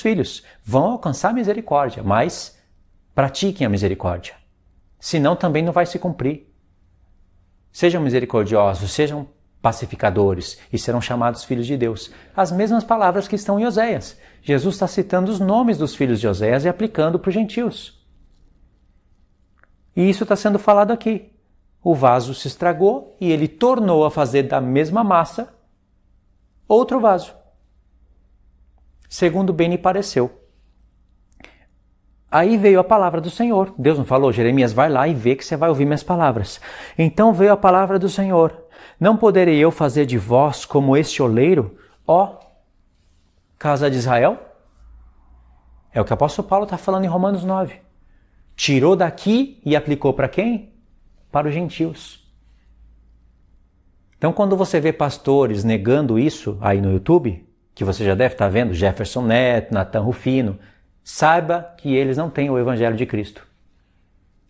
filhos, vão alcançar misericórdia, mas pratiquem a misericórdia. Senão também não vai se cumprir. Sejam misericordiosos, sejam pacificadores e serão chamados filhos de Deus. As mesmas palavras que estão em Oséias. Jesus está citando os nomes dos filhos de Oséias e aplicando para os gentios. E isso está sendo falado aqui. O vaso se estragou e ele tornou a fazer da mesma massa outro vaso. Segundo bem lhe pareceu. Aí veio a palavra do Senhor. Deus não falou, Jeremias, vai lá e vê que você vai ouvir minhas palavras. Então veio a palavra do Senhor. Não poderei eu fazer de vós como este oleiro, ó casa de Israel? É o que o apóstolo Paulo está falando em Romanos 9. Tirou daqui e aplicou para quem? Para os gentios. Então quando você vê pastores negando isso aí no YouTube, que você já deve estar vendo, Jefferson Neto, Nathan Rufino, saiba que eles não têm o Evangelho de Cristo.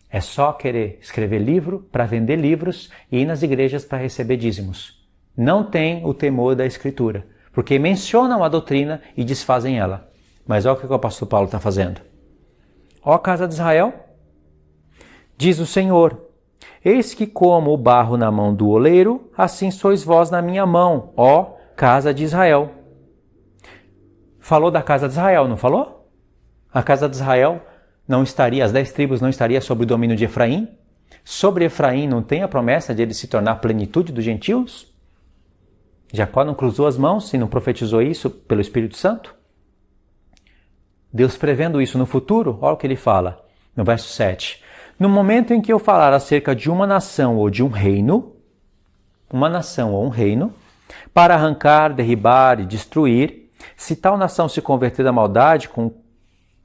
É só querer escrever livro para vender livros e ir nas igrejas para receber dízimos. Não tem o temor da Escritura, porque mencionam a doutrina e desfazem ela. Mas olha o que o apóstolo Paulo está fazendo. Ó casa de Israel, diz o Senhor, eis que como o barro na mão do oleiro, assim sois vós na minha mão, ó casa de Israel. Falou da casa de Israel, não falou? A casa de Israel não estaria, as 10 tribos não estaria sob o domínio de Efraim? Sobre Efraim não tem a promessa de ele se tornar a plenitude dos gentios? Jacó não cruzou as mãos e não profetizou isso pelo Espírito Santo? Deus prevendo isso no futuro, olha o que ele fala no verso 7. No momento em que eu falar acerca de uma nação ou de um reino, para arrancar, derribar e destruir, se tal nação se converter da maldade com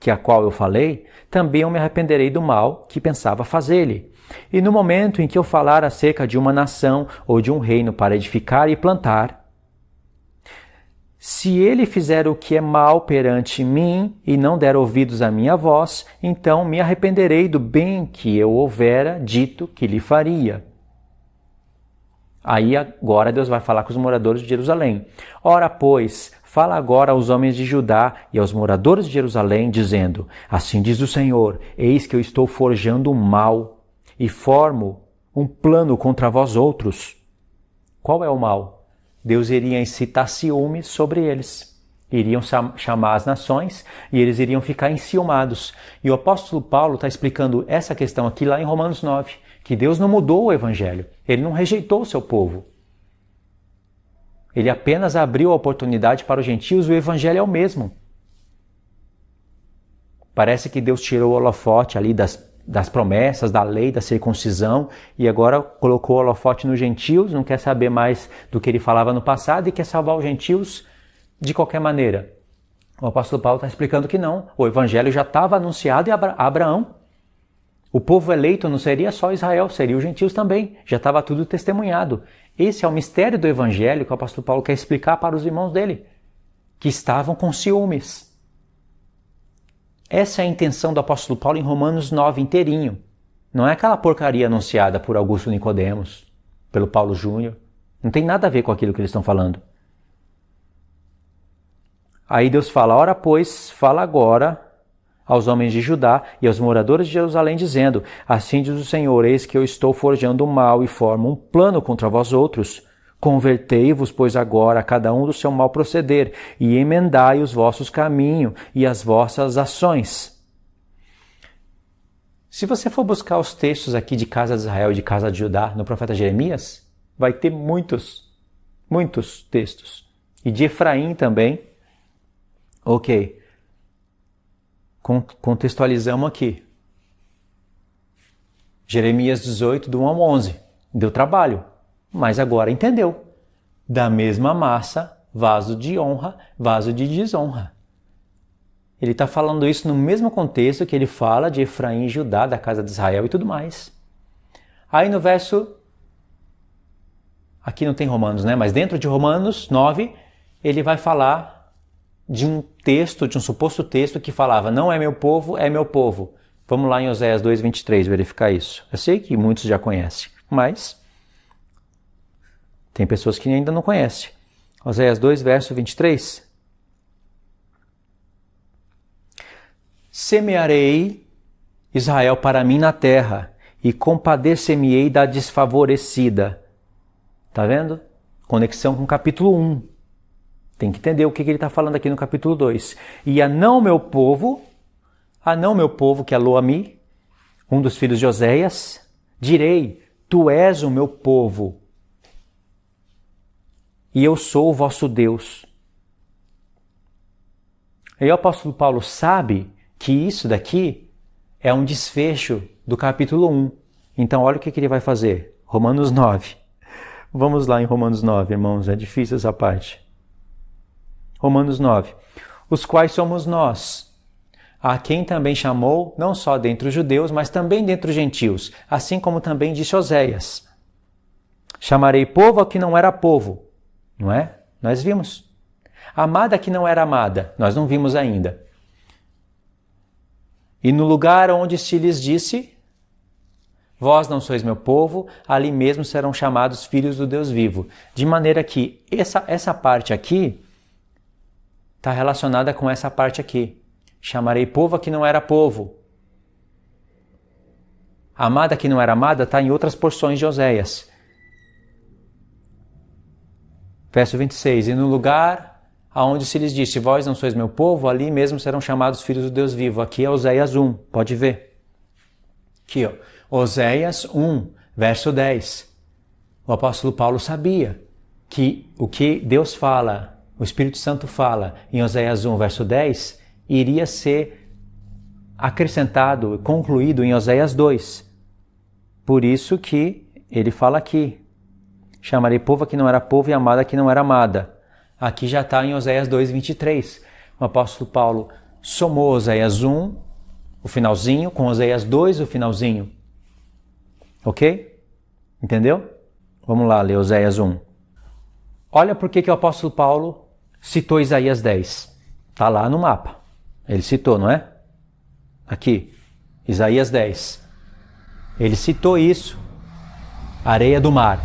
que a qual eu falei, também eu me arrependerei do mal que pensava fazer-lhe. E no momento em que eu falar acerca de uma nação ou de um reino para edificar e plantar, se ele fizer o que é mal perante mim e não der ouvidos à minha voz, então me arrependerei do bem que eu houvera dito que lhe faria. Aí agora Deus vai falar com os moradores de Jerusalém. Ora, pois, fala agora aos homens de Judá e aos moradores de Jerusalém, dizendo: assim diz o Senhor, eis que eu estou forjando um mal e formo um plano contra vós outros. Qual é o mal? Deus iria incitar ciúmes sobre eles. Iriam chamar as nações e eles iriam ficar enciumados. E o apóstolo Paulo está explicando essa questão aqui lá em Romanos 9, que Deus não mudou o evangelho, ele não rejeitou o seu povo. Ele apenas abriu a oportunidade para os gentios, o evangelho é o mesmo. Parece que Deus tirou o holofote ali das promessas, da lei, da circuncisão, e agora colocou o holofote nos gentios, não quer saber mais do que ele falava no passado e quer salvar os gentios de qualquer maneira. O apóstolo Paulo está explicando que não, o evangelho já estava anunciado a Abraão. O povo eleito não seria só Israel, seria os gentios também, já estava tudo testemunhado. Esse é o mistério do evangelho que o apóstolo Paulo quer explicar para os irmãos dele, que estavam com ciúmes. Essa é a intenção do apóstolo Paulo em Romanos 9 inteirinho. Não é aquela porcaria anunciada por Augusto Nicodemos, pelo Paulo Júnior. Não tem nada a ver com aquilo que eles estão falando. Aí Deus fala: ora, pois, fala agora aos homens de Judá e aos moradores de Jerusalém, dizendo: assim diz o Senhor, eis que eu estou forjando um mal e formo um plano contra vós outros. Convertei-vos, pois, agora a cada um do seu mal proceder, e emendai os vossos caminhos e as vossas ações. Se você for buscar os textos aqui de casa de Israel e de casa de Judá, no profeta Jeremias, vai ter muitos textos. E de Efraim também. Ok. Contextualizamos aqui. Jeremias 18, do 1 ao 11. Deu trabalho, mas agora entendeu. Da mesma massa, vaso de honra, vaso de desonra. Ele está falando isso no mesmo contexto que ele fala de Efraim e Judá, da casa de Israel e tudo mais. Aí no verso... Aqui não tem Romanos, né? Mas dentro de Romanos 9, ele vai falar de um texto, de um suposto texto que falava: não é meu povo, é meu povo. Vamos lá em Oséias 2:23 verificar isso. Eu sei que muitos já conhecem, mas tem pessoas que ainda não conhecem. Oséias 2, verso 23. Semearei Israel para mim na terra, e compadecer-me-ei da desfavorecida. Tá vendo? Conexão com o capítulo 1. Tem que entender o que ele está falando aqui no capítulo 2. E a não meu povo, que é Lo-Ami, um dos filhos de Oséias, direi: tu és o meu povo, e eu sou o vosso Deus. E o apóstolo Paulo sabe que isso daqui é um desfecho do capítulo 1. Então olha o que ele vai fazer. Romanos 9. Vamos lá em Romanos 9, irmãos, é difícil essa parte. Romanos 9. Os quais somos nós, a quem também chamou, não só dentre os judeus, mas também dentre os gentios, assim como também disse Oséias: chamarei povo ao que não era povo. Não é? Nós vimos. Amada que não era amada, nós não vimos ainda. E no lugar onde se lhes disse: vós não sois meu povo, ali mesmo serão chamados filhos do Deus vivo. De maneira que essa parte aqui está relacionada com essa parte aqui. Chamarei povo a que não era povo. Amada que não era amada está em outras porções de Oséias. Verso 26. E no lugar aonde se lhes disse: vós não sois meu povo, ali mesmo serão chamados filhos do Deus vivo. Aqui é Oséias 1, pode ver. Aqui, ó. Oséias 1, verso 10. O apóstolo Paulo sabia que o que Deus fala, o Espírito Santo fala em Oséias 1, verso 10, iria ser acrescentado, concluído em Oséias 2. Por isso que ele fala aqui: chamarei povo a que não era povo e amada a que não era amada. Aqui já está em Oséias 2, 23. O apóstolo Paulo somou Oséias 1, o finalzinho, com Oséias 2, o finalzinho. Ok? Entendeu? Vamos lá ler Oséias 1. Olha por que o apóstolo Paulo citou Isaías 10. Está lá no mapa. Ele citou, não é? Aqui, Isaías 10. Ele citou isso. Areia do mar.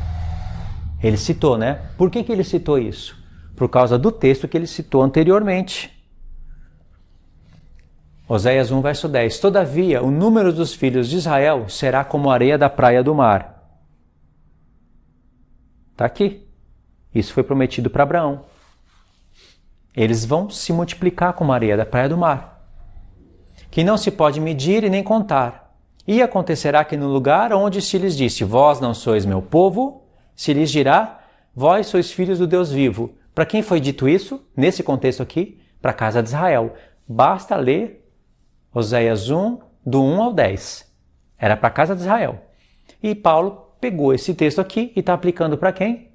Ele citou, né? Por que ele citou isso? por causa do texto que ele citou anteriormente. Oséias 1, verso 10. Todavia, o número dos filhos de Israel será como a areia da praia do mar. Está aqui. Isso foi prometido para Abraão. Eles vão se multiplicar como a areia da praia do mar, que não se pode medir e nem contar. E acontecerá que no lugar onde se lhes disse, vós não sois meu povo, se lhes dirá, vós sois filhos do Deus vivo. Para quem foi dito isso? Nesse contexto aqui, para a casa de Israel. Basta ler Oséias 1, do 1 ao 10. Era para a casa de Israel. E Paulo pegou esse texto aqui e está aplicando para quem?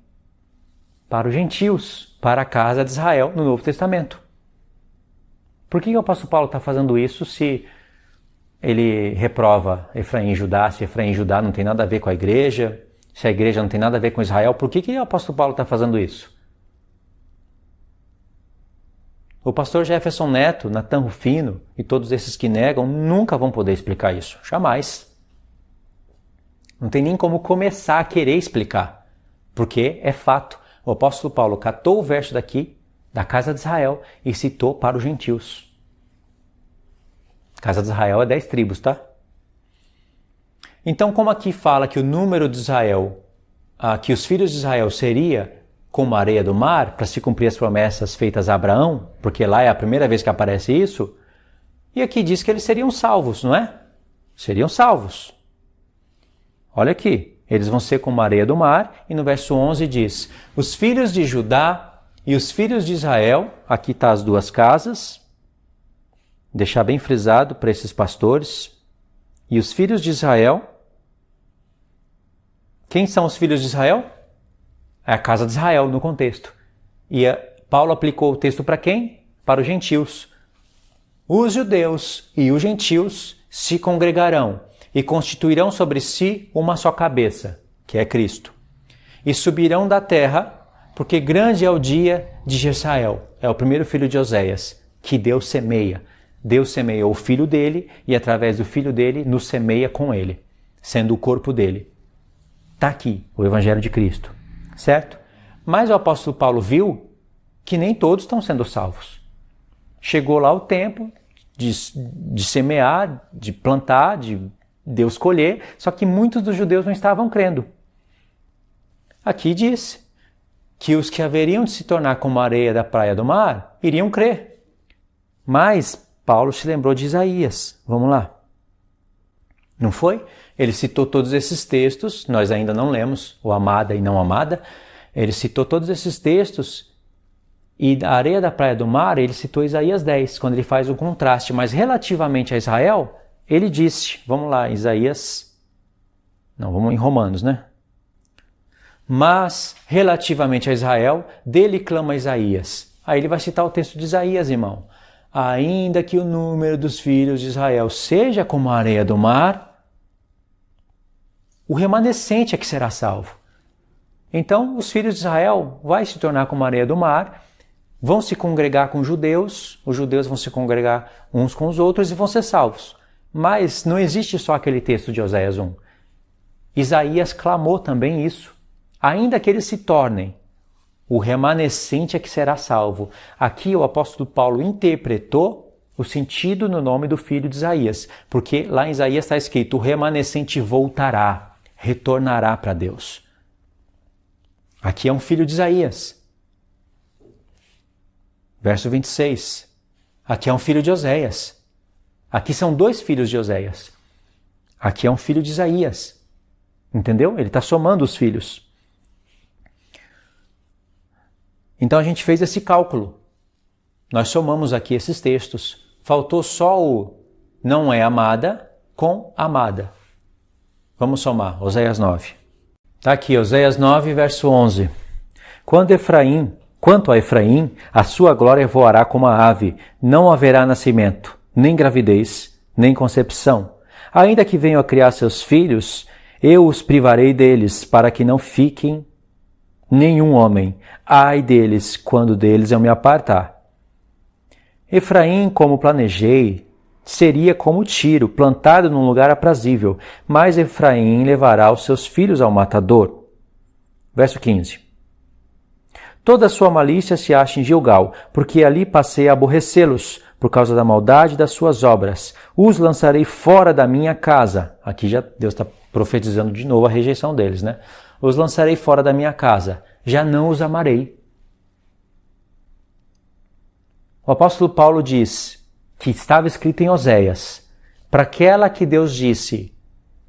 Para os gentios, para a casa de Israel no Novo Testamento. Por que o apóstolo Paulo está fazendo isso se ele reprova Efraim e Judá, se Efraim e Judá não tem nada a ver com a igreja, se a igreja não tem nada a ver com Israel? Por que o apóstolo Paulo está fazendo isso? O pastor Jefferson Neto, Natan Rufino e todos esses que negam nunca vão poder explicar isso. Jamais. Não tem nem como começar a querer explicar. Porque é fato. O apóstolo Paulo catou o verso daqui, da casa de Israel, e citou para os gentios. A casa de Israel é 10 tribos, tá? Então, como aqui fala que o número de Israel, que os filhos de Israel seria como a areia do mar, para se cumprir as promessas feitas a Abraão, porque lá é a primeira vez que aparece isso, e aqui diz que eles seriam salvos, não é? Seriam salvos. Olha aqui, eles vão ser como a areia do mar, e no verso 11 diz, os filhos de Judá e os filhos de Israel, aqui está as duas casas, deixar bem frisado para esses pastores, e os filhos de Israel, quem são os filhos de Israel? É a casa de Israel no contexto. E Paulo aplicou o texto para quem? Para os gentios. Os judeus e os gentios se congregarão e constituirão sobre si uma só cabeça, que é Cristo. E subirão da terra, porque grande é o dia de Jezreel, é o primeiro filho de Oséias, que Deus semeia. Deus semeia o filho dele e através do filho dele nos semeia com ele, sendo o corpo dele. Está aqui o Evangelho de Cristo. Certo? Mas o apóstolo Paulo viu que nem todos estão sendo salvos. Chegou lá o tempo de semear, de plantar, de Deus colher, só que muitos dos judeus não estavam crendo. Aqui diz que os que haveriam de se tornar como a areia da praia do mar iriam crer. Mas Paulo se lembrou de Isaías. Vamos lá. Não foi? Ele citou todos esses textos, nós ainda não lemos, o amada e não amada. Ele citou todos esses textos e a areia da praia do mar, ele citou Isaías 10, quando ele faz o contraste. Mas relativamente a Israel, ele disse, vamos lá, Isaías, não, vamos em Romanos, né? Mas relativamente a Israel, dele clama Isaías. Aí ele vai citar o texto de Isaías, irmão. Ainda que o número dos filhos de Israel seja como a areia do mar, o remanescente é que será salvo. Então, os filhos de Israel vão se tornar como a areia do mar, vão se congregar com os judeus vão se congregar uns com os outros e vão ser salvos. Mas não existe só aquele texto de Oséias 1. Isaías clamou também isso. Ainda que eles se tornem, o remanescente é que será salvo. Aqui o apóstolo Paulo interpretou o sentido no nome do filho de Isaías, porque lá em Isaías está escrito, o remanescente voltará. Retornará para Deus. Aqui é um filho de Isaías. Verso 26. Aqui é um filho de Oséias. Aqui são dois filhos de Oséias. Aqui é um filho de Isaías. Entendeu? Ele está somando os filhos. Então a gente fez esse cálculo. Nós somamos aqui esses textos. Faltou só o não é amada com amada. Vamos somar, Oséias 9. Está aqui, Oséias 9, verso 11. Quanto a Efraim, a sua glória voará como a ave, não haverá nascimento, nem gravidez, nem concepção. Ainda que venham a criar seus filhos, eu os privarei deles, para que não fiquem nenhum homem. Ai deles, quando deles eu me apartar. Efraim, como planejei, seria como Tiro, plantado num lugar aprazível, mas Efraim levará os seus filhos ao matador. Verso 15. Toda a sua malícia se acha em Gilgal, porque ali passei a aborrecê-los, por causa da maldade das suas obras. Os lançarei fora da minha casa. Aqui já Deus está profetizando de novo a rejeição deles, né? Os lançarei fora da minha casa. Já não os amarei. O apóstolo Paulo diz que estava escrito em Oséias, para aquela que Deus disse,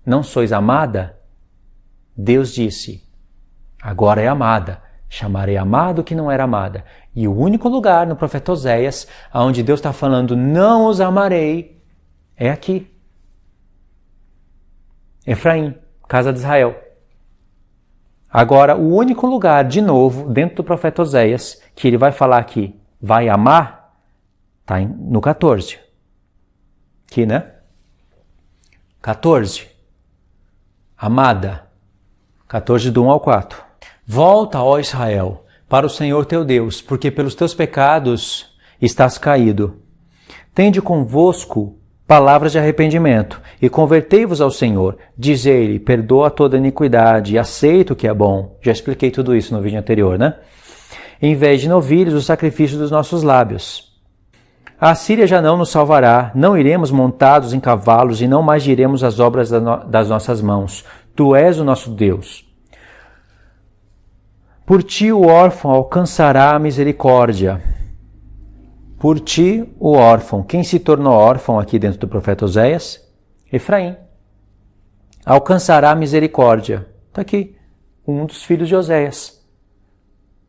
não sois amada, Deus disse, agora é amada. Chamarei amado que não era amada. E o único lugar no profeta Oséias onde Deus está falando não os amarei é aqui. Efraim, casa de Israel. Agora, o único lugar, de novo, dentro do profeta Oséias, que ele vai falar aqui, vai amar, está no 14. Aqui, né? 14. Amada. 14 do 1 ao 4. Volta, ó Israel, para o Senhor teu Deus, porque pelos teus pecados estás caído. Tende convosco palavras de arrependimento, e convertei-vos ao Senhor. Diz ele, perdoa toda iniquidade, e aceito o que é bom. Já expliquei tudo isso no vídeo anterior, né? Em vez de novilhos, o sacrifício dos nossos lábios. A Assíria já não nos salvará, não iremos montados em cavalos, e não mais diremos as obras das nossas mãos. Tu és o nosso Deus. Por ti o órfão alcançará a misericórdia. Por ti o órfão. Quem se tornou órfão aqui dentro do profeta Oséias? Efraim. Alcançará a misericórdia. Está aqui, um dos filhos de Oséias.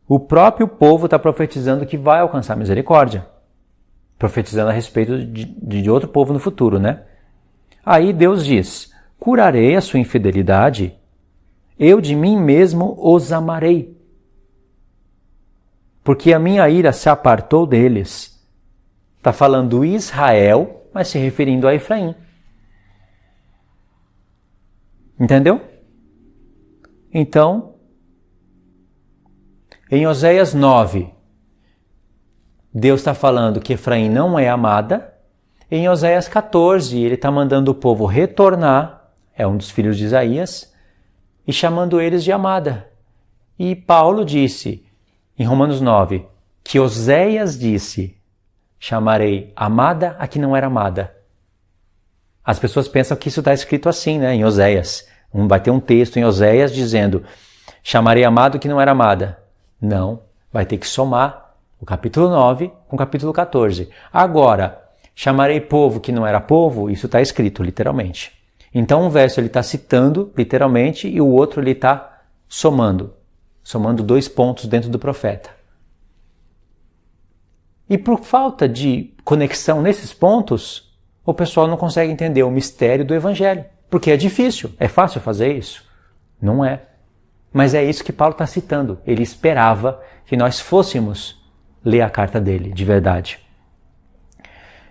O próprio povo está profetizando que vai alcançar misericórdia. Profetizando a respeito de outro povo no futuro, né? Aí Deus diz, curarei a sua infidelidade, eu de mim mesmo os amarei. Porque a minha ira se apartou deles. Está falando Israel, mas se referindo a Efraim. Entendeu? Então, em Oséias 9, Deus está falando que Efraim não é amada. Em Oséias 14, ele está mandando o povo retornar, é um dos filhos de Isaías, e chamando eles de amada. E Paulo disse, em Romanos 9, que Oséias disse, chamarei amada a que não era amada. As pessoas pensam que isso está escrito assim, né, em Oséias. Vai ter um texto em Oséias dizendo, chamarei amado que não era amada. Não, vai ter que somar o capítulo 9 com o capítulo 14. Agora, chamarei povo que não era povo, isso está escrito literalmente. Então um verso ele está citando literalmente e o outro ele está somando 2 pontos dentro do profeta. E por falta de conexão nesses pontos, o pessoal não consegue entender o mistério do Evangelho. Porque é difícil, é fácil fazer isso? Não é. Mas é isso que Paulo está citando. Ele esperava que nós fôssemos ler a carta dele, de verdade.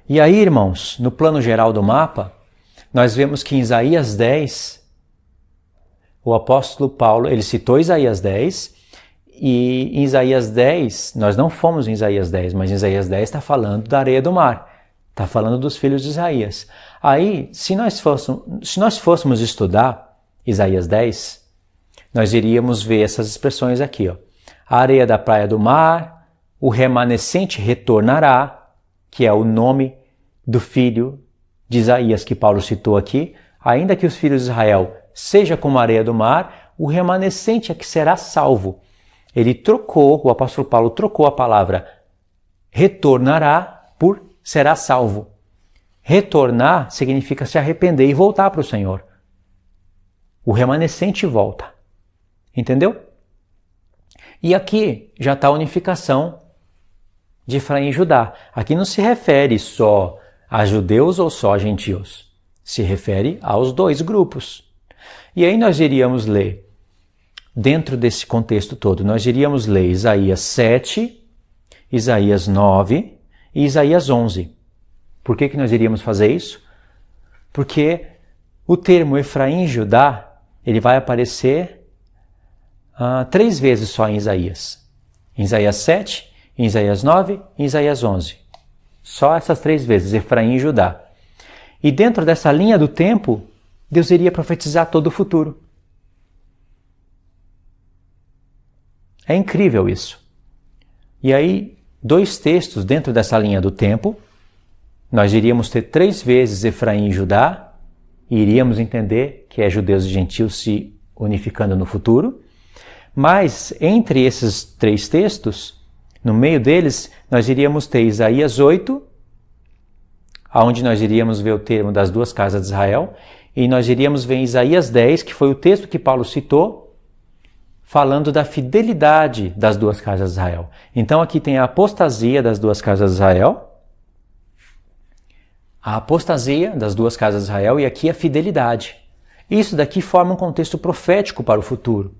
E aí, irmãos, no plano geral do mapa, nós vemos que em Isaías 10, o apóstolo Paulo, ele citou Isaías 10, e em Isaías 10, nós não fomos em Isaías 10, mas em Isaías 10 está falando da areia do mar, está falando dos filhos de Isaías. Aí, se nós fôssemos estudar Isaías 10, nós iríamos ver essas expressões aqui, ó. A areia da praia do mar, o remanescente retornará, que é o nome do filho de Isaías que Paulo citou aqui, ainda que os filhos de Israel seja como a areia do mar, o remanescente é que será salvo. O apóstolo Paulo trocou a palavra retornará por será salvo. Retornar significa se arrepender e voltar para o Senhor. O remanescente volta. Entendeu? E aqui já está a unificação de Efraim e Judá. Aqui não se refere só a judeus ou só a gentios. Se refere aos 2 grupos. E aí nós iríamos ler, dentro desse contexto todo, nós iríamos ler Isaías 7, Isaías 9 e Isaías 11. Por que nós iríamos fazer isso? Porque o termo Efraim e Judá, ele vai aparecer 3 vezes só em Isaías. Em Isaías 7, em Isaías 9 e em Isaías 11. Só essas 3 vezes, Efraim e Judá. E dentro dessa linha do tempo, Deus iria profetizar todo o futuro. É incrível isso. E aí, 2 textos dentro dessa linha do tempo, nós iríamos ter 3 vezes Efraim e Judá, e iríamos entender que é judeus e gentios se unificando no futuro. Mas, entre esses 3 textos, no meio deles, nós iríamos ter Isaías 8, onde nós iríamos ver o termo das 2 casas de Israel, e nós iríamos ver Isaías 10, que foi o texto que Paulo citou, falando da fidelidade das 2 casas de Israel. Então aqui tem a apostasia das 2 casas de Israel, a apostasia das 2 casas de Israel e aqui a fidelidade. Isso daqui forma um contexto profético para o futuro.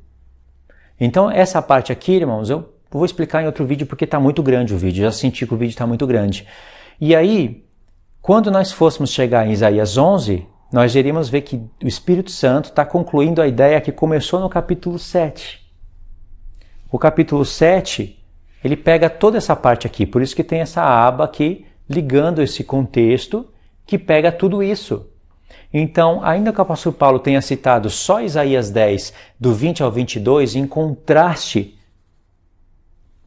Então essa parte aqui, irmãos, eu vou explicar em outro vídeo porque está muito grande o vídeo, já senti que o vídeo está muito grande. E aí, quando nós fôssemos chegar em Isaías 11, nós iríamos ver que o Espírito Santo está concluindo a ideia que começou no capítulo 7. O capítulo 7, ele pega toda essa parte aqui, por isso que tem essa aba aqui, ligando esse contexto, que pega tudo isso. Então, ainda que o apóstolo Paulo tenha citado só Isaías 10, do 20 ao 22, em contraste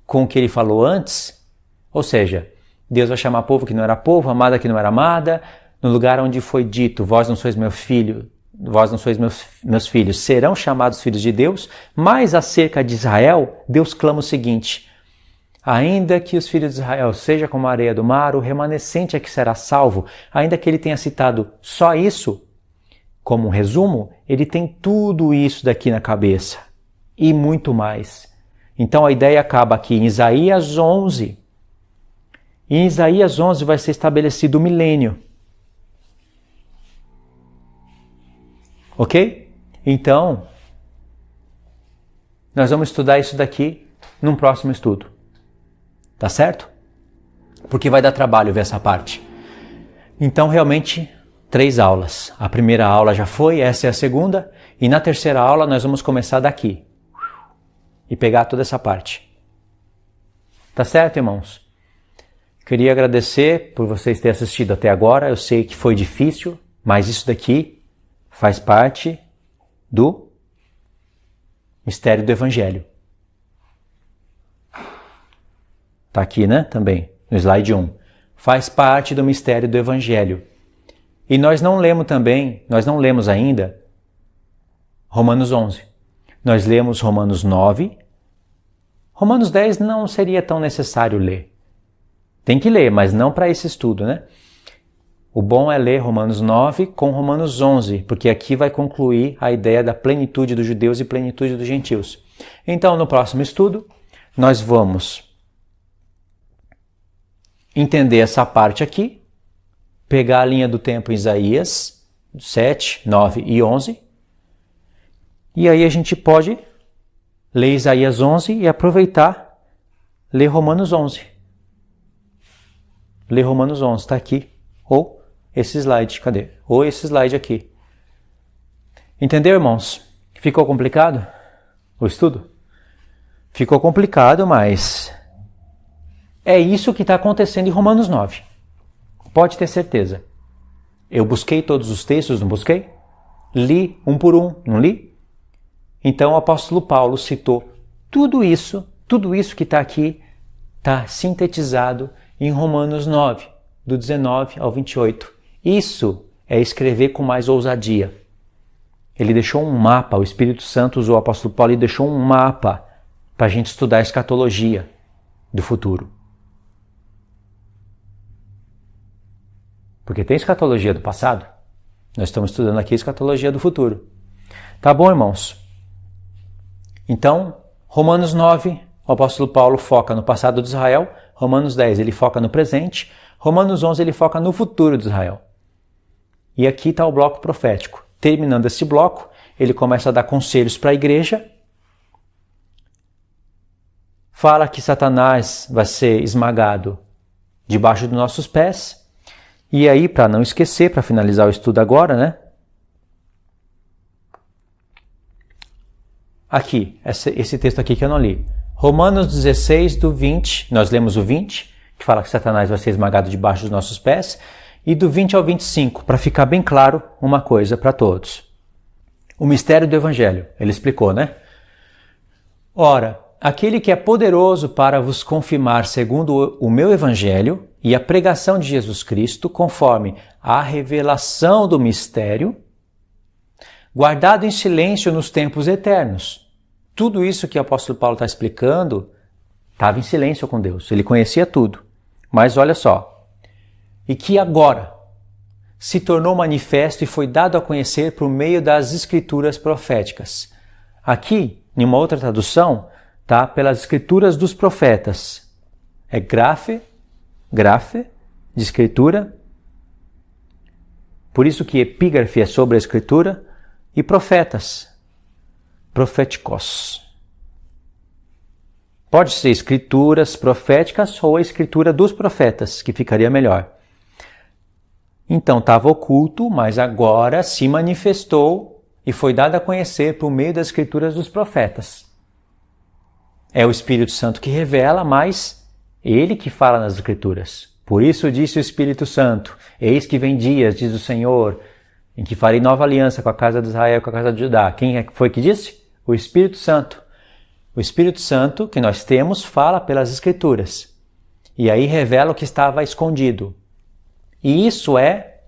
com o que ele falou antes, ou seja, Deus vai chamar povo que não era povo, amada que não era amada, no lugar onde foi dito, vós não sois meu filho, vós não sois meus filhos, serão chamados filhos de Deus, mas acerca de Israel, Deus clama o seguinte, ainda que os filhos de Israel sejam como a areia do mar, o remanescente é que será salvo. Ainda que ele tenha citado só isso, como um resumo, ele tem tudo isso daqui na cabeça e muito mais. Então a ideia acaba aqui em Isaías 11. E em Isaías 11 vai ser estabelecido o milênio. Ok? Então, nós vamos estudar isso daqui num próximo estudo. Tá certo? Porque vai dar trabalho ver essa parte. Então, realmente, 3 aulas. A primeira aula já foi, essa é a segunda. E na terceira aula nós vamos começar daqui. E pegar toda essa parte. Tá certo, irmãos? Queria agradecer por vocês terem assistido até agora. Eu sei que foi difícil, mas isso daqui faz parte do mistério do Evangelho. Está aqui, né? Também, no slide 1. Faz parte do mistério do Evangelho. E nós não lemos ainda Romanos 11. Nós lemos Romanos 9. Romanos 10 não seria tão necessário ler. Tem que ler, mas não para esse estudo, né? O bom é ler Romanos 9 com Romanos 11, porque aqui vai concluir a ideia da plenitude dos judeus e plenitude dos gentios. Então, no próximo estudo, nós vamos entender essa parte aqui, pegar a linha do tempo em Isaías 7, 9 e 11, e aí a gente pode ler Isaías 11 e aproveitar, ler Romanos 11. Ler Romanos 11, está aqui, ou esse slide, cadê? Ou esse slide aqui. Entendeu, irmãos? Ficou complicado o estudo? Ficou complicado, mas é isso que está acontecendo em Romanos 9. Pode ter certeza. Eu busquei todos os textos, não busquei? Li um por um, não li? Então o apóstolo Paulo citou tudo isso que está aqui, está sintetizado em Romanos 9, do 19 ao 28. Isso é escrever com mais ousadia. Ele deixou um mapa, o Espírito Santo usou o apóstolo Paulo e deixou um mapa para a gente estudar a escatologia do futuro. Porque tem escatologia do passado. Nós estamos estudando aqui a escatologia do futuro. Tá bom, irmãos? Então, Romanos 9, o apóstolo Paulo foca no passado de Israel. Romanos 10, ele foca no presente. Romanos 11, ele foca no futuro de Israel. E aqui está o bloco profético. Terminando esse bloco, ele começa a dar conselhos para a igreja. Fala que Satanás vai ser esmagado debaixo dos nossos pés. E aí, para não esquecer, para finalizar o estudo agora, né? Aqui, esse texto aqui que eu não li. Romanos 16, do 20, nós lemos o 20, que fala que Satanás vai ser esmagado debaixo dos nossos pés. E do 20 ao 25, para ficar bem claro uma coisa para todos. O mistério do Evangelho, ele explicou, né? Ora, aquele que é poderoso para vos confirmar segundo o meu evangelho e a pregação de Jesus Cristo, conforme a revelação do mistério, guardado em silêncio nos tempos eternos. Tudo isso que o apóstolo Paulo está explicando estava em silêncio com Deus. Ele conhecia tudo. Mas olha só. E que agora se tornou manifesto e foi dado a conhecer por meio das escrituras proféticas. Aqui, em uma outra tradução, tá? Pelas escrituras dos profetas. É grafe, de escritura. Por isso que epígrafe é sobre a escritura. E profetas, proféticos. Pode ser escrituras proféticas ou a escritura dos profetas, que ficaria melhor. Então estava oculto, mas agora se manifestou e foi dado a conhecer por meio das escrituras dos profetas. É o Espírito Santo que revela, mas ele que fala nas escrituras. Por isso disse o Espírito Santo: eis que vem dias, diz o Senhor, em que farei nova aliança com a casa de Israel, com a casa de Judá. Quem foi que disse? O Espírito Santo. O Espírito Santo que nós temos fala pelas Escrituras. E aí revela o que estava escondido. E isso é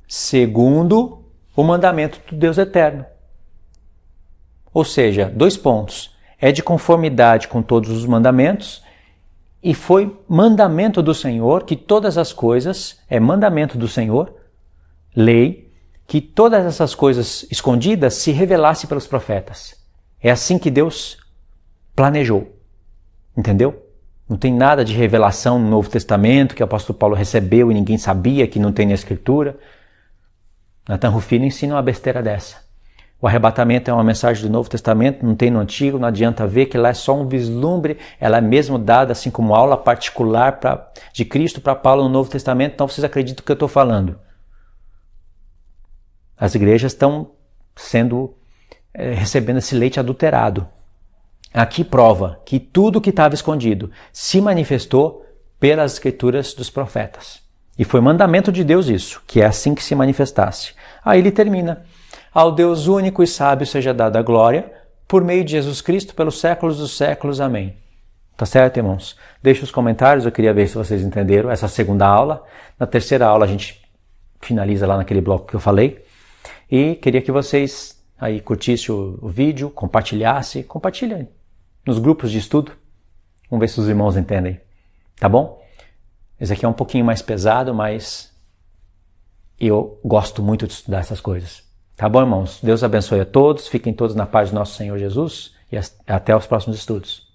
segundo o mandamento do Deus eterno. Ou seja, 2 pontos. É de conformidade com todos os mandamentos e foi mandamento do Senhor que todas as coisas, é mandamento do Senhor, lei, que todas essas coisas escondidas se revelassem pelos profetas. É assim que Deus planejou. Entendeu? Não tem nada de revelação no Novo Testamento que o apóstolo Paulo recebeu e ninguém sabia, que não tem na Escritura. Nathan Rufino ensina uma besteira dessa. O arrebatamento é uma mensagem do Novo Testamento, não tem no Antigo, não adianta ver que lá é só um vislumbre, ela é mesmo dada assim como aula particular de Cristo para Paulo no Novo Testamento, então vocês acreditam que eu estou falando. As igrejas estão recebendo esse leite adulterado. Aqui prova que tudo que estava escondido se manifestou pelas escrituras dos profetas. E foi mandamento de Deus isso, que é assim que se manifestasse. Aí ele termina: ao Deus único e sábio seja dada a glória, por meio de Jesus Cristo, pelos séculos dos séculos. Amém. Tá certo, irmãos? Deixe os comentários, eu queria ver se vocês entenderam essa segunda aula. Na terceira aula a gente finaliza lá naquele bloco que eu falei. E queria que vocês aí curtissem o vídeo, compartilhem nos grupos de estudo. Vamos ver se os irmãos entendem. Tá bom? Esse aqui é um pouquinho mais pesado, mas eu gosto muito de estudar essas coisas. Tá bom, irmãos? Deus abençoe a todos, fiquem todos na paz do nosso Senhor Jesus e até os próximos estudos.